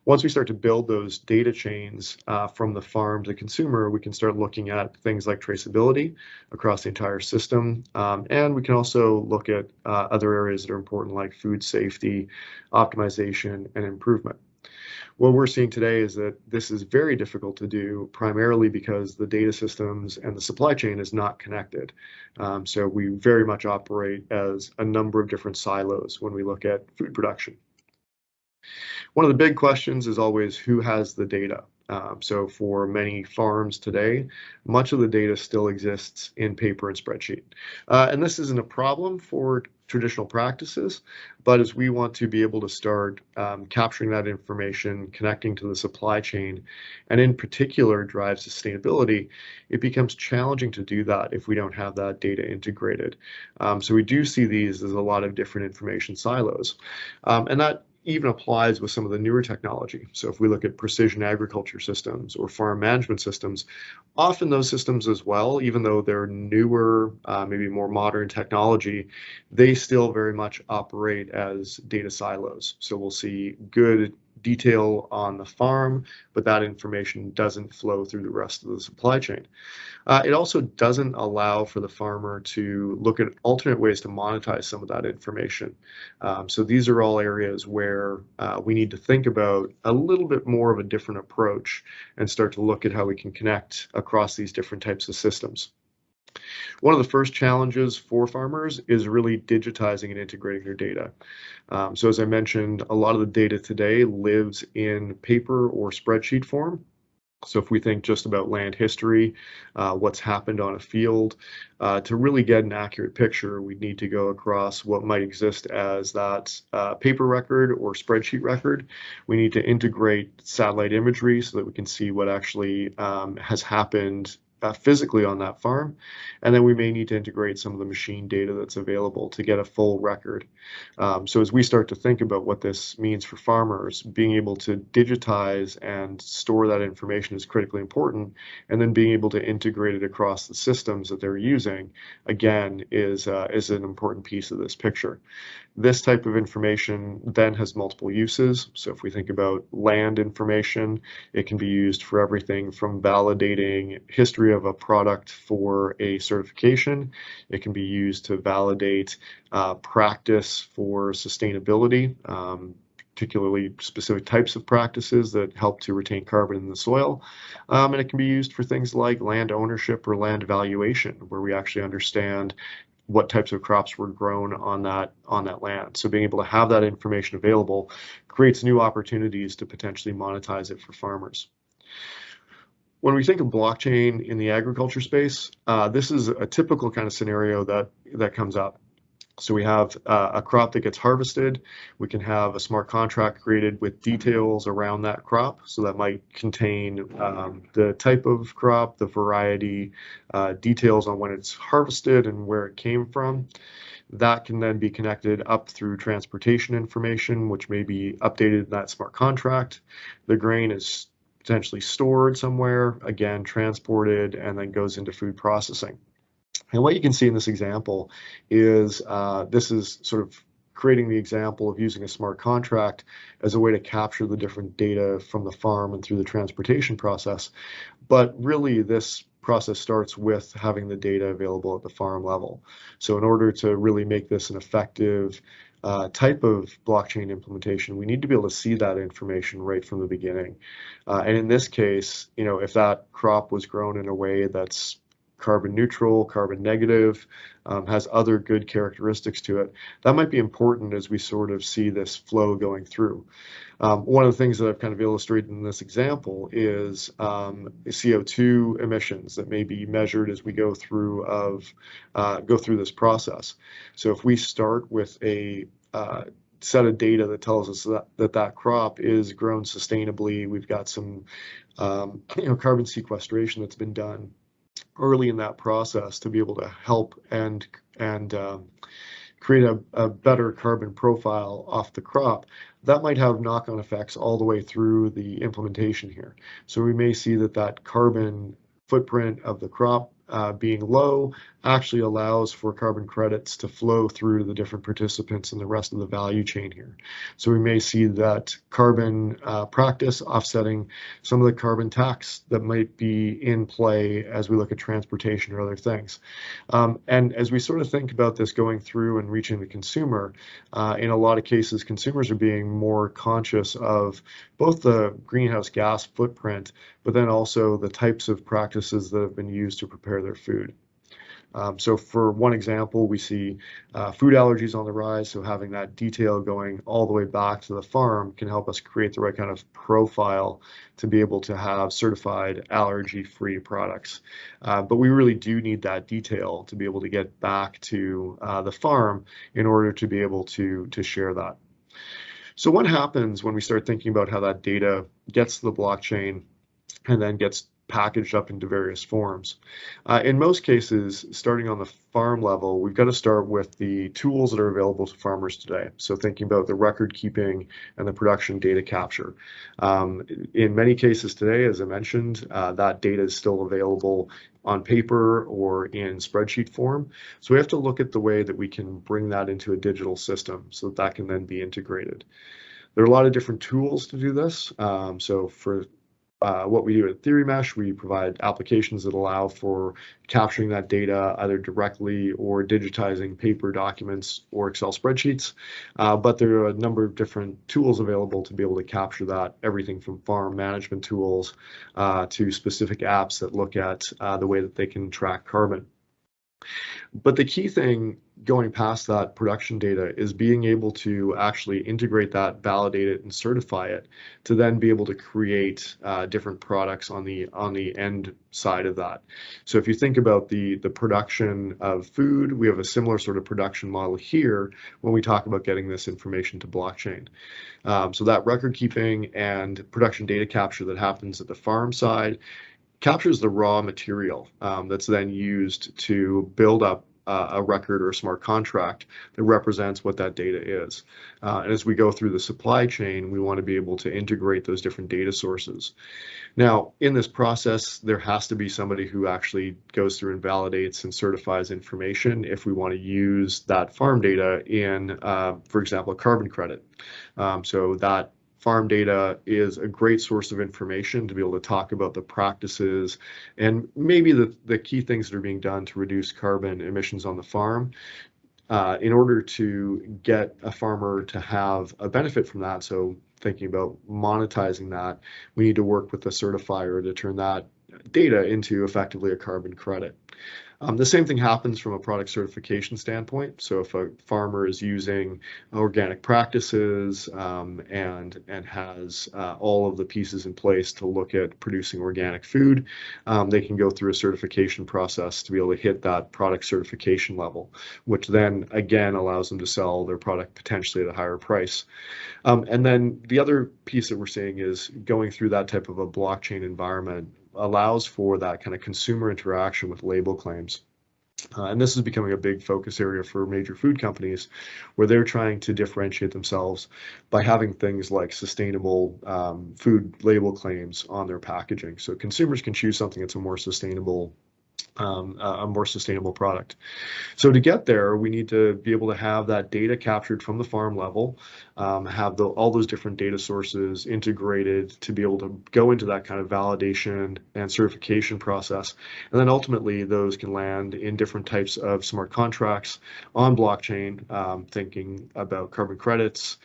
Once we start to build those data chains from the farm to the consumer, we can start looking at things like traceability across the entire system. And we can also look at other areas that are important like food safety, optimization, and improvement. What we're seeing today is that this is very difficult to do, primarily because the data systems and the supply chain is not connected. So we very much operate as a number of different silos when we look at food production. One of the big questions is always who has the data. So for many farms today, much of the data still exists in paper and spreadsheet. And this isn't a problem for traditional practices, but as we want to be able to start capturing that information, connecting to the supply chain, and in particular drive sustainability, it becomes challenging to do that if we don't have that data integrated. So we do see these as a lot of different information silos. And that even applies with some of the newer technology. So if we look at precision agriculture systems or farm management systems, often those systems as well, even though they're newer, maybe more modern technology, they still very much operate as data silos. So we'll see good detail on the farm, but that information doesn't flow through the rest of the supply chain. It also doesn't allow for the farmer to look at alternate ways to monetize some of that information. So these are all areas where we need to think about a little bit more of a different approach and start to look at how we can connect across these different types of systems. One of the first challenges for farmers is really digitizing and integrating their data. So as I mentioned, a lot of the data today lives in paper or spreadsheet form. So if we think just about land history, what's happened on a field, to really get an accurate picture, we need to go across what might exist as that paper record or spreadsheet record. We need to integrate satellite imagery so that we can see what actually has happened physically on that farm. And then we may need to integrate some of the machine data that's available to get a full record. So as we start to think about what this means for farmers, being able to digitize and store that information is critically important. And then being able to integrate it across the systems that they're using, again, is an important piece of this picture. This type of information then has multiple uses. So if we think about land information, it can be used for everything from validating history of a product for a certification. It can be used to validate practice for sustainability, particularly specific types of practices that help to retain carbon in the soil. And it can be used for things like land ownership or land valuation, where we actually understand what types of crops were grown on that land. So being able to have that information available creates new opportunities to potentially monetize it for farmers. When we think of blockchain in the agriculture space, this is a typical kind of scenario that comes up. So we have a crop that gets harvested. We can have a smart contract created with details around that crop. So that might contain the type of crop, the variety, details on when it's harvested and where it came from. That can then be connected up through transportation information, which may be updated in that smart contract. The grain is potentially stored somewhere, again, transported, and then goes into food processing. And what you can see in this example is this is sort of creating the example of using a smart contract as a way to capture the different data from the farm and through the transportation process. But really, this process starts with having the data available at the farm level. So in order to really make this an effective type of blockchain implementation, we need to be able to see that information right from the beginning. And in this case, if that crop was grown in a way that's carbon neutral, carbon negative, has other good characteristics to it, that might be important as we sort of see this flow going through. One of the things that I've kind of illustrated in this example is CO2 emissions that may be measured as we go through this process. So if we start with a set of data that tells us that crop is grown sustainably, we've got some carbon sequestration that's been done early in that process to be able to help and create a better carbon profile off the crop, that might have knock-on effects all the way through the implementation here. So we may see that carbon footprint of the crop being low actually allows for carbon credits to flow through to the different participants in the rest of the value chain here. So we may see that carbon practice offsetting some of the carbon tax that might be in play as we look at transportation or other things. And as we sort of think about this going through and reaching the consumer, in a lot of cases, consumers are being more conscious of both the greenhouse gas footprint, but then also the types of practices that have been used to prepare their food. So for one example, we see food allergies on the rise. So having that detail going all the way back to the farm can help us create the right kind of profile to be able to have certified allergy-free products. But we really do need that detail to be able to get back to the farm in order to be able to share that. So what happens when we start thinking about how that data gets to the blockchain and then gets packaged up into various forms? In most cases, starting on the farm level, we've got to start with the tools that are available to farmers today. So thinking about the record keeping and the production data capture. In many cases today, as I mentioned, that data is still available on paper or in spreadsheet form. So we have to look at the way that we can bring that into a digital system so that can then be integrated. There are a lot of different tools to do this. So for what we do at Theory Mesh, we provide applications that allow for capturing that data either directly or digitizing paper documents or Excel spreadsheets. But there are a number of different tools available to be able to capture that, everything from farm management tools to specific apps that look at the way that they can track carbon. But the key thing going past that production data is being able to actually integrate that, validate it, and certify it to then be able to create different products on the end side of that. So if you think about the production of food, we have a similar sort of production model here when we talk about getting this information to blockchain. So that record keeping and production data capture that happens at the farm side captures the raw material that's then used to build up a record or a smart contract that represents what that data is. And as we go through the supply chain, we want to be able to integrate those different data sources. Now, in this process, there has to be somebody who actually goes through and validates and certifies information if we want to use that farm data in, for example, a carbon credit. So that farm data is a great source of information to be able to talk about the practices and maybe the key things that are being done to reduce carbon emissions on the farm. In order to get a farmer to have a benefit from that, so thinking about monetizing that, we need to work with the certifier to turn that data into effectively a carbon credit. The same thing happens from a product certification standpoint. So if a farmer is using organic practices and has all of the pieces in place to look at producing organic food, they can go through a certification process to be able to hit that product certification level, which then again allows them to sell their product potentially at a higher price. And then the other piece that we're seeing is going through that type of a blockchain environment allows for that kind of consumer interaction with label claims. And this is becoming a big focus area for major food companies, where they're trying to differentiate themselves by having things like sustainable food label claims on their packaging. So consumers can choose something that's a more sustainable product. So to get there, we need to be able to have that data captured from the farm level, have all those different data sources integrated to be able to go into that kind of validation and certification process. And then ultimately, those can land in different types of smart contracts on blockchain, thinking about carbon credits,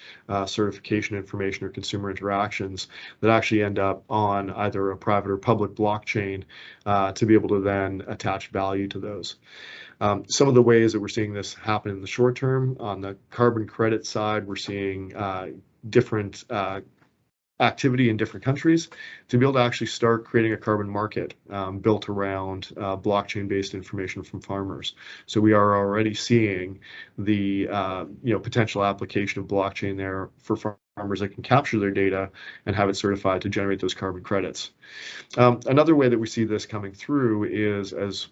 certification information, or consumer interactions that actually end up on either a private or public blockchain to be able to then attach value to those. Some of the ways that we're seeing this happen in the short term, on the carbon credit side, we're seeing different activity in different countries to be able to actually start creating a carbon market built around blockchain-based information from farmers. So we are already seeing the potential application of blockchain there for farmers that can capture their data and have it certified to generate those carbon credits. Another way that we see this coming through is as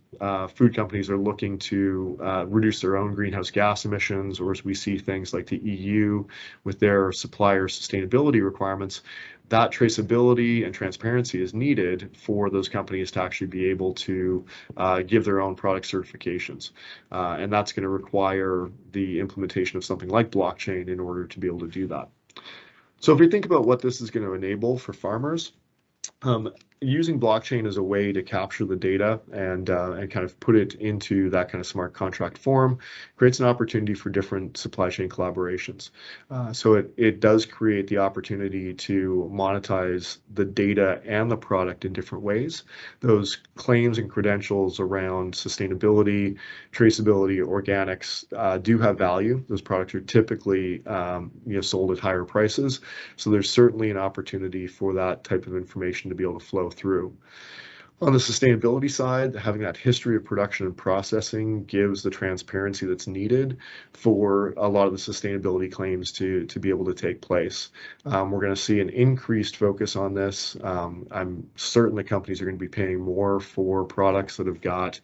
food companies are looking to reduce their own greenhouse gas emissions, or as we see things like the EU with their supplier sustainability requirements, that traceability and transparency is needed for those companies to actually be able to give their own product certifications. And that's going to require the implementation of something like blockchain in order to be able to do that. So if we think about what this is going to enable for farmers, using blockchain as a way to capture the data and kind of put it into that kind of smart contract form creates an opportunity for different supply chain collaborations. So it does create the opportunity to monetize the data and the product in different ways. Those claims and credentials around sustainability, traceability, organics do have value. Those products are typically sold at higher prices. So there's certainly an opportunity for that type of information to be able to flow through. On the sustainability side, having that history of production and processing gives the transparency that's needed for a lot of the sustainability claims to be able to take place. We're going to see an increased focus on this. I'm certain that companies are going to be paying more for products that have got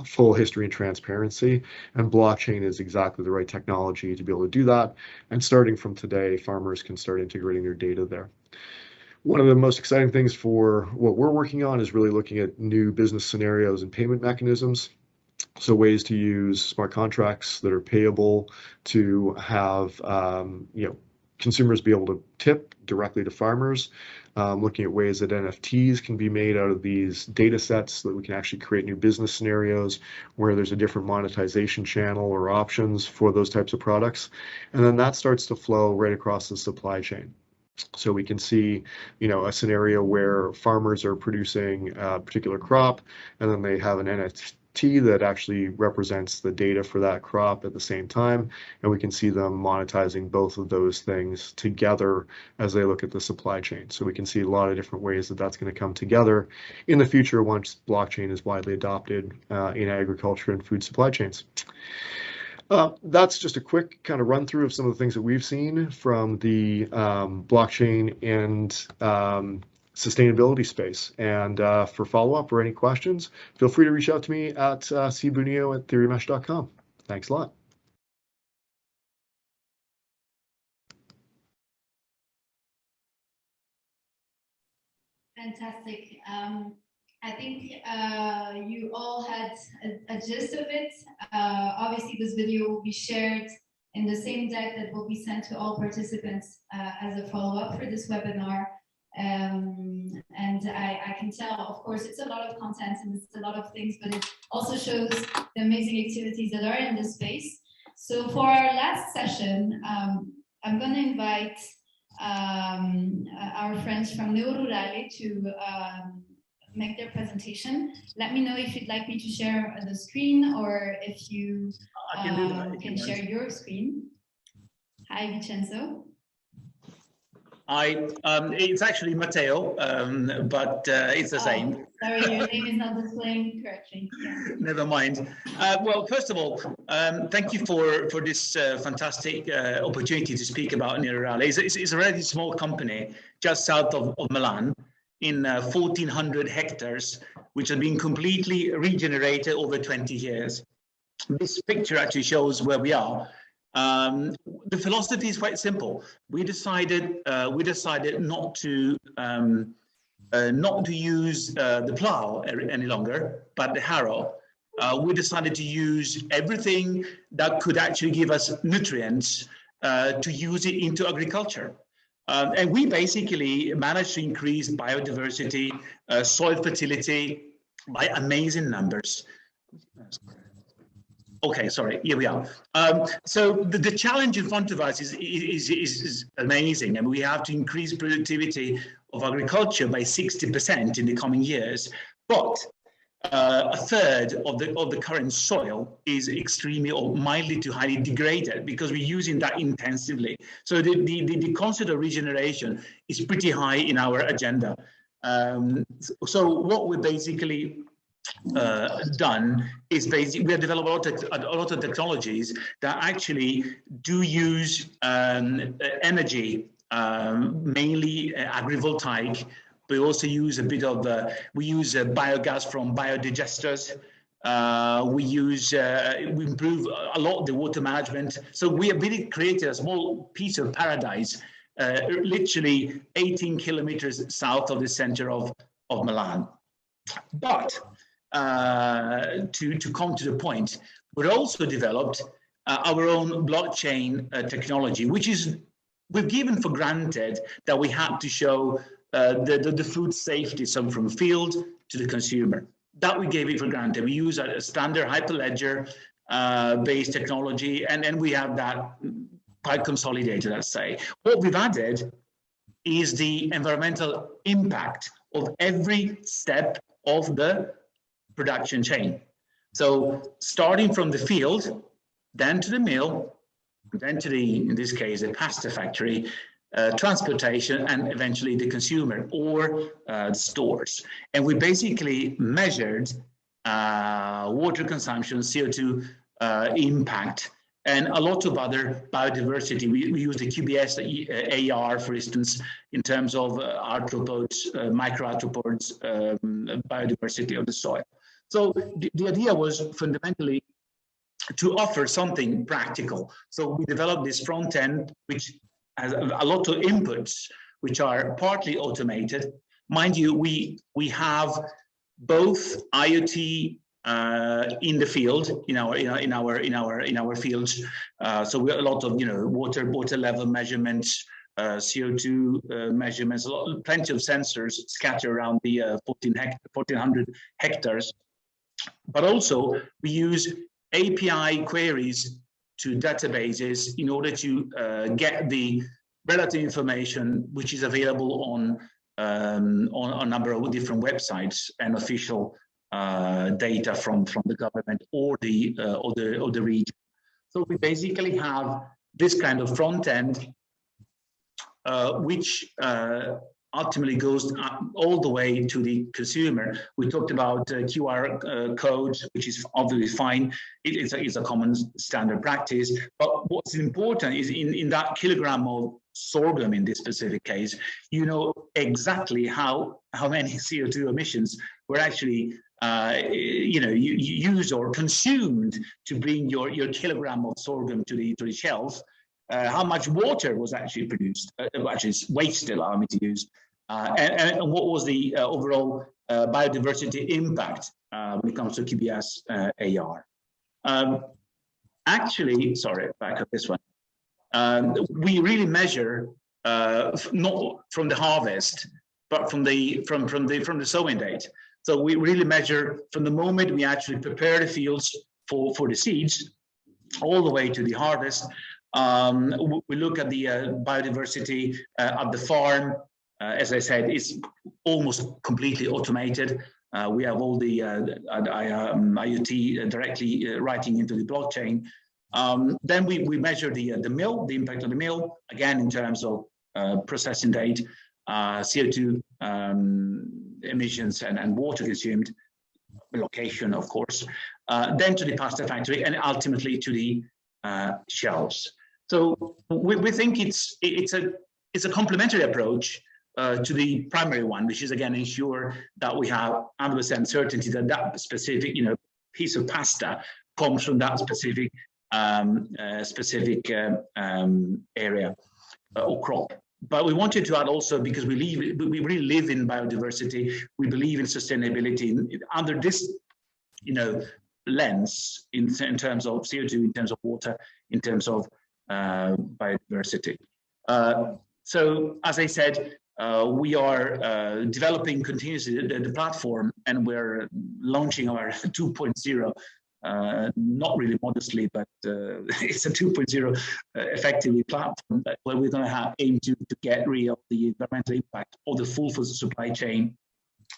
full history and transparency, and blockchain is exactly the right technology to be able to do that. And starting from today, farmers can start integrating their data there. One of the most exciting things for what we're working on is really looking at new business scenarios and payment mechanisms. So ways to use smart contracts that are payable to have consumers be able to tip directly to farmers. Looking at ways that NFTs can be made out of these data sets so that we can actually create new business scenarios where there's a different monetization channel or options for those types of products. And then that starts to flow right across the supply chain. So we can see, a scenario where farmers are producing a particular crop, and then they have an NFT T that actually represents the data for that crop at the same time. And we can see them monetizing both of those things together as they look at the supply chain. So we can see a lot of different ways that that's going to come together in the future once blockchain is widely adopted in agriculture and food supply chains. That's just a quick kind of run through of some of the things that we've seen from the blockchain and sustainability space. And for follow-up or any questions, feel free to reach out to me at cbunio@theorymesh.com. Thanks a lot. Fantastic. I think you all had a gist of it. Obviously, this video will be shared in the same deck that will be sent to all participants as a follow-up for this webinar. And I can tell, of course, it's a lot of content and it's a lot of things, but it also shows the amazing activities that are in this space. So for our last session, I'm going to invite our friends from Neururale to make their presentation. Let me know if you'd like me to share the screen or if you can share your screen. Hi, Vincenzo. It's actually Matteo, but it's the same. Sorry, your name is not displaying correctly. Yeah. Never mind. Well, first of all, thank you for this fantastic opportunity to speak about Neururale. It's a relatively small company just south of Milan in 1,400 hectares, which have been completely regenerated over 20 years. This picture actually shows where we are. The philosophy is quite simple. We decided not to use the plow any longer, but the harrow. We decided to use everything that could actually give us nutrients to use it into agriculture. And we basically managed to increase biodiversity, soil fertility by amazing numbers. Okay, sorry, here we are. So the challenge in front of us is amazing, and we have to increase productivity of agriculture by 60% in the coming years. But a third of the current soil is extremely or mildly to highly degraded because we're using that intensively. So the concept of regeneration is pretty high in our agenda. So what we basically done is basically we have developed a lot of technologies that actually do use energy, mainly agrivoltaic. We also use a bit of we use biogas from biodigesters. We improve a lot of the water management. So we have really created a small piece of paradise, literally 18 kilometers south of the center of Milan. But to come to the point, we also developed our own blockchain technology, which is we've given for granted that we had to show the food safety, so from field to the consumer. That we gave it for granted. We use a standard Hyperledger based technology, and then we have that quite consolidated, let's say. What we've added is the environmental impact of every step of the production chain. So starting from the field, then to the mill, then to in this case, the pasta factory, transportation, and eventually the consumer or stores. And we basically measured water consumption, CO2 impact, and a lot of other biodiversity. We use the QBS AR, for instance, in terms of arthropods, microarthropods, biodiversity of the soil. So the idea was fundamentally to offer something practical. So we developed this front end, which has a lot of inputs, which are partly automated. Mind you, we have both IoT in the field, in our fields. So we have a lot of water level measurements, CO2 measurements, plenty of sensors scattered around the 1,400 hectares. But also we use API queries to databases in order to get the relative information which is available on a number of different websites and official data from the government or the region. So we basically have this kind of front end, which ultimately goes all the way to the consumer. We talked about QR code, which is obviously fine. It is a common standard practice. But what's important is in that kilogram of sorghum, in this specific case, you know exactly how many CO2 emissions were actually used or consumed to bring your kilogram of sorghum to the shelf. How much water was actually produced, actually wasted, allow me to use, and what was the overall biodiversity impact when it comes to QBS AR. Actually, sorry, back up this one. We really measure not from the harvest, but from the sowing date. So we really measure from the moment we actually prepare the fields for the seeds, all the way to the harvest. We look at the biodiversity at the farm. As I said, it's almost completely automated. We have all the IoT directly writing into the blockchain. Then we measure the mill, the impact on the mill, again in terms of processing date, CO2 emissions and water consumed, location, of course, then to the pasta factory, and ultimately to the shelves. So we think it's a complementary approach to the primary one, which is again ensure that we have 100% certainty that that specific piece of pasta comes from that specific area or crop. But we wanted to add also, because we really live in biodiversity, we believe in sustainability under this lens in terms of CO2, in terms of water, in terms of biodiversity. So as I said, we are developing continuously the platform, and we're launching our 2.0, not really modestly, but it's a 2.0 effectively platform where we're going to aim to get rid of the environmental impact of the full supply chain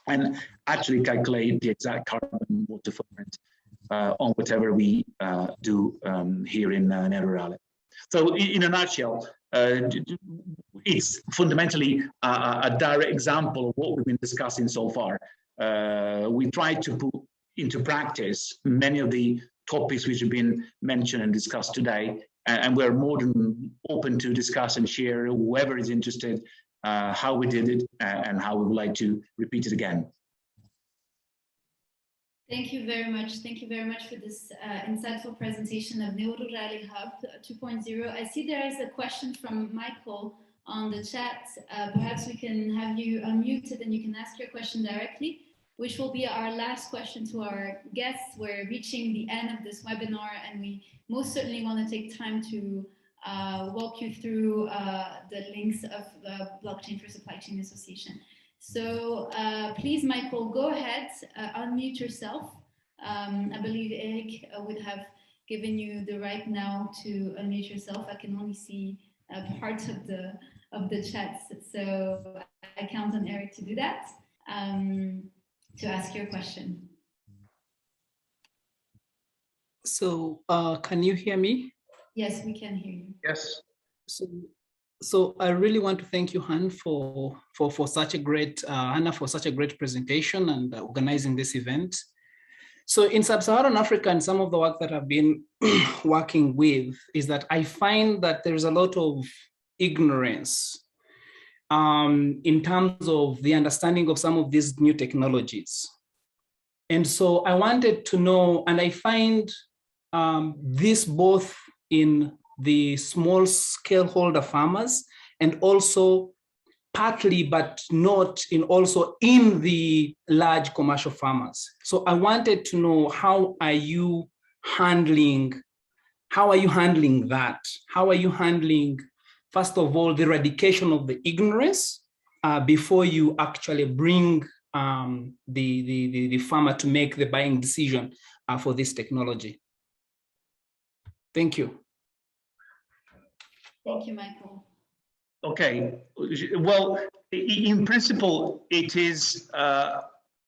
and actually calculate the exact carbon and water footprint on whatever we do here in Nero Rurale. So in a nutshell, it's fundamentally a direct example of what we've been discussing so far. We try to put into practice many of the topics which have been mentioned and discussed today, and we're more than open to discuss and share, whoever is interested, how we did it and how we would like to repeat it again. Thank you very much. Thank you very much for this insightful presentation of Nero Rurale Hub 2.0. I see there is a question from Michael on the chat. Perhaps we can have you unmuted and you can ask your question directly, which will be our last question to our guests. We're reaching the end of this webinar, and we most certainly want to take time to walk you through the links of the Blockchain for Supply Chain Association. So please, Michael, go ahead, unmute yourself. I believe Eric would have given you the right now to unmute yourself. I can only see part of the chats, so I count on Eric to do that, to ask your question. So can you hear me? Yes, we can hear you. Yes. So I really want to thank you, Han, for such a great Hannah, for such a great presentation and organizing this event. So in Sub-Saharan Africa, and some of the work that I've been working with is that I find that there is a lot of ignorance in terms of the understanding of some of these new technologies. And so I wanted to know, and I find this both in the small scale holder farmers and also partly, but not in also in the large commercial farmers. So I wanted to know, how are you handling that? How are you handling, first of all, the eradication of the ignorance before you actually bring the farmer to make the buying decision for this technology? Thank you. Thank you, Michael. Okay, well, in principle, it is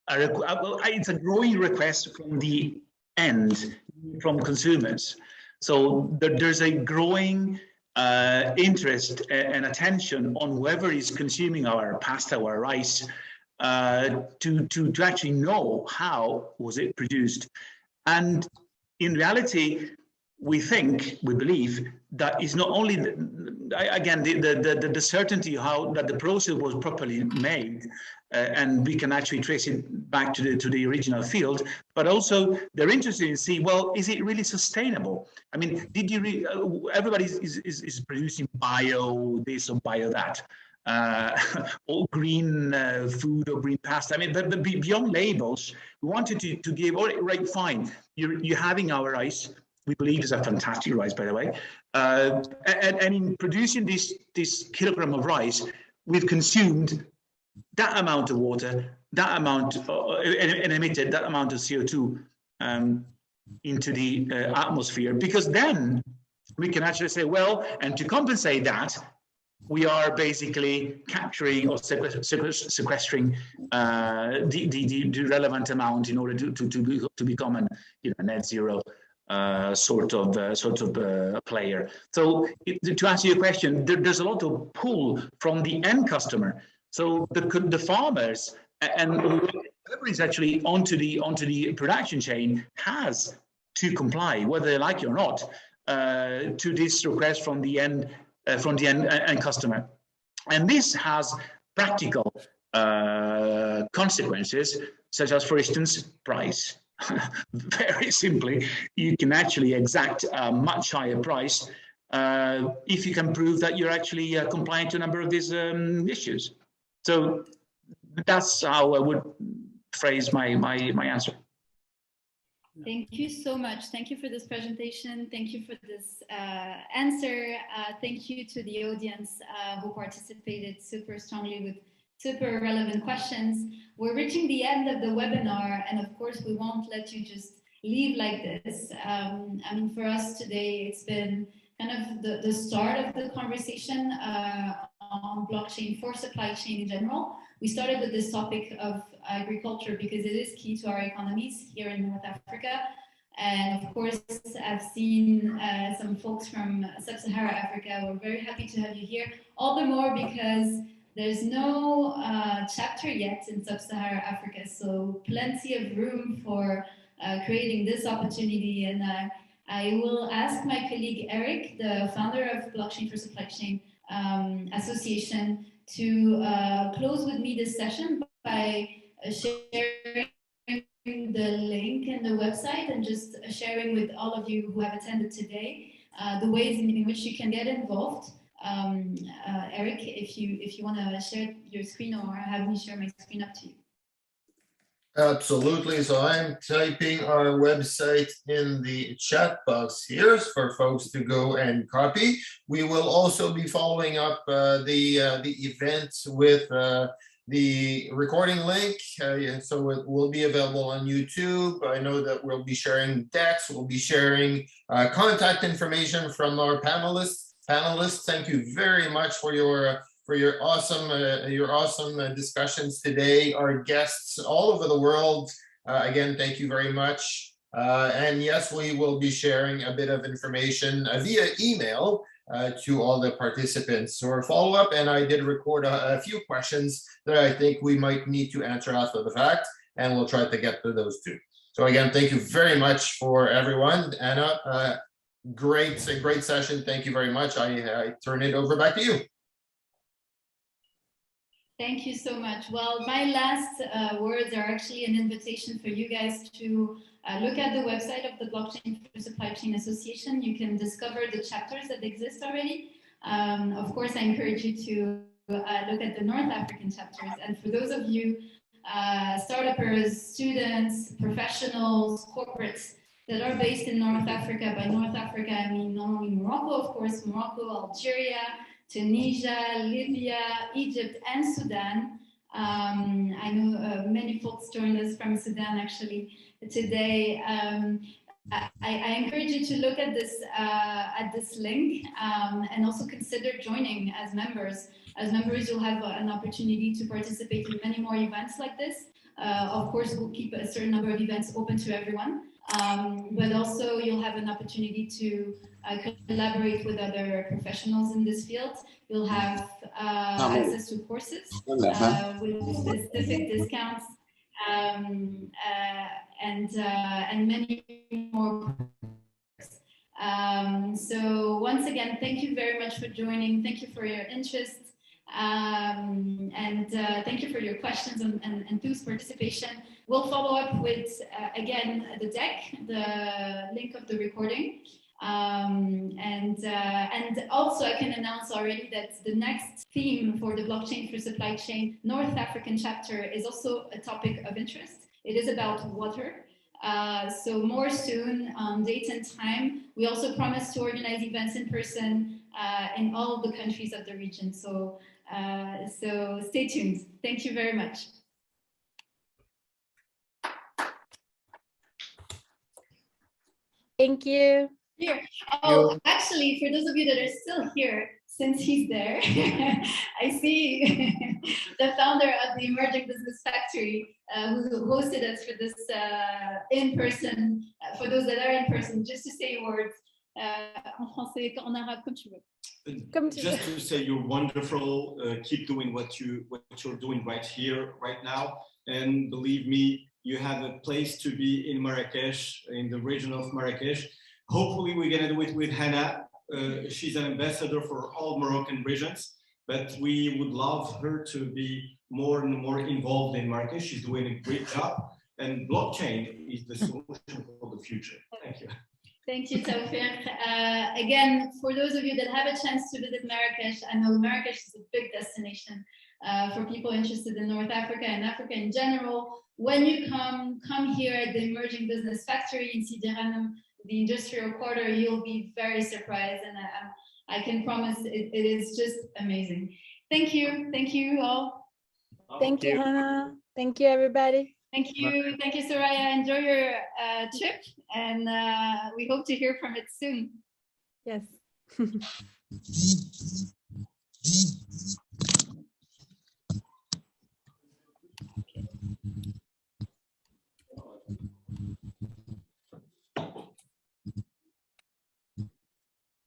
it's a growing request from the end, from consumers. So there's a growing interest and attention on whoever is consuming our pasta or rice to actually know how was it produced. And in reality, we believe that is not only the certainty how that the process was properly made, and we can actually trace it back to the original field, but also they're interested in see, well, is it really sustainable? I mean, did you everybody is producing bio this or bio that, or green food or green pasta. I mean, but beyond labels, we wanted to give, all right, fine, you're having our rice. We believe is a fantastic rice, by the way. And in producing this kilogram of rice, we've consumed that amount of water, that amount, and emitted that amount of CO2 into the atmosphere. Because then we can actually say, well, and to compensate that, we are basically capturing or sequestering the relevant amount in order to become a net zero sort of player. So to answer your question, there's a lot of pull from the end customer. So the farmers and whoever is actually onto the production chain has to comply, whether they like it or not, to this request from the end customer. And this has practical consequences, such as, for instance, price. Very simply, you can actually exact a much higher price if you can prove that you're actually compliant to a number of these issues. So that's how I would phrase my answer. Thank you so much. Thank you for this presentation. Thank you for this answer. Thank you to the audience who participated super strongly with super relevant questions. We're reaching the end of the webinar, and of course, we won't let you just leave like this. I mean, for us today, it's been kind of the start of the conversation on blockchain for supply chain in general. We started with this topic of agriculture because it is key to our economies here in North Africa. And of course, I've seen some folks from Sub-Saharan Africa. We're very happy to have you here, all the more because there's no chapter yet in Sub-Saharan Africa, so plenty of room for creating this opportunity. And I will ask my colleague Eric, the founder of Blockchain for Supply Chain Association, to close with me this session by sharing the link and the website and just sharing with all of you who have attended today the ways in which you can get involved. Eric, if you want to share your screen or have me share my screen, up to you. Absolutely. So I'm typing our website in the chat box here for folks to go and copy. We will also be following up the event with the recording link, so it will be available on YouTube. I know that we'll be sharing decks, we'll be sharing contact information from our panelists. Thank you very much for your awesome discussions today. Our guests all over the world, again, thank you very much. And yes, we will be sharing a bit of information via email to all the participants or follow up. And I did record a few questions that I think we might need to answer after the fact, and we'll try to get to those too. So again, thank you very much for everyone. Anna, great session. Thank you very much. I turn it over back to you. Thank you so much. Well, my last words are actually an invitation for you guys to look at the website of the Blockchain for Supply Chain Association. You can discover the chapters that exist already. Of course, I encourage you to look at the North African chapters. And for those of you startuppers, students, professionals, corporates that are based in North Africa, by North Africa, I mean not only Morocco, of course, Morocco, Algeria, Tunisia, Libya, Egypt, and Sudan. I know many folks joined us from Sudan actually today. I encourage you to look at this link and also consider joining as members. As members, you'll have an opportunity to participate in many more events like this. Of course, we'll keep a certain number of events open to everyone, but also you'll have an opportunity to collaborate with other professionals in this field. You'll have access to courses with specific discounts and many more. So once again, thank you very much for joining. Thank you for your interest. And thank you for your questions and enthused participation. We'll follow up with, again, the deck, the link of the recording. And also I can announce already that the next theme for the blockchain for supply chain North African chapter is also a topic of interest. It is about water. So more soon on date and time. We also promise to organize events in person in all of the countries of the region. So stay tuned. Thank you very much. Thank you. Here. Oh, actually, for those of you that are still here, since he's there, I see the founder of the Emerging Business Factory who hosted us for this in-person, for those that are in person, just to say words. En français, en arabe, comme tu veux. Just to say you're wonderful, keep doing what you're doing right here, right now. And believe me, you have a place to be in Marrakesh, in the region of Marrakesh. Hopefully we're gonna do it with Hannah. She's an ambassador for all Moroccan regions, but we would love her to be more and more involved in Marrakesh. She's doing a great job, and blockchain is the solution for the future. Thank you. Thank you, Tawfiq. Again, for those of you that have a chance to visit Marrakesh, I know Marrakesh is a big destination for people interested in North Africa and Africa in general. When you come here at the Emerging Business Factory in Sidi Ghanem, the industrial quarter, you'll be very surprised, and I can promise it is just amazing. Thank you all. Thank you, Hannah. Thank you, everybody. Thank you, Soraya. Enjoy your trip, and we hope to hear from it soon. Yes.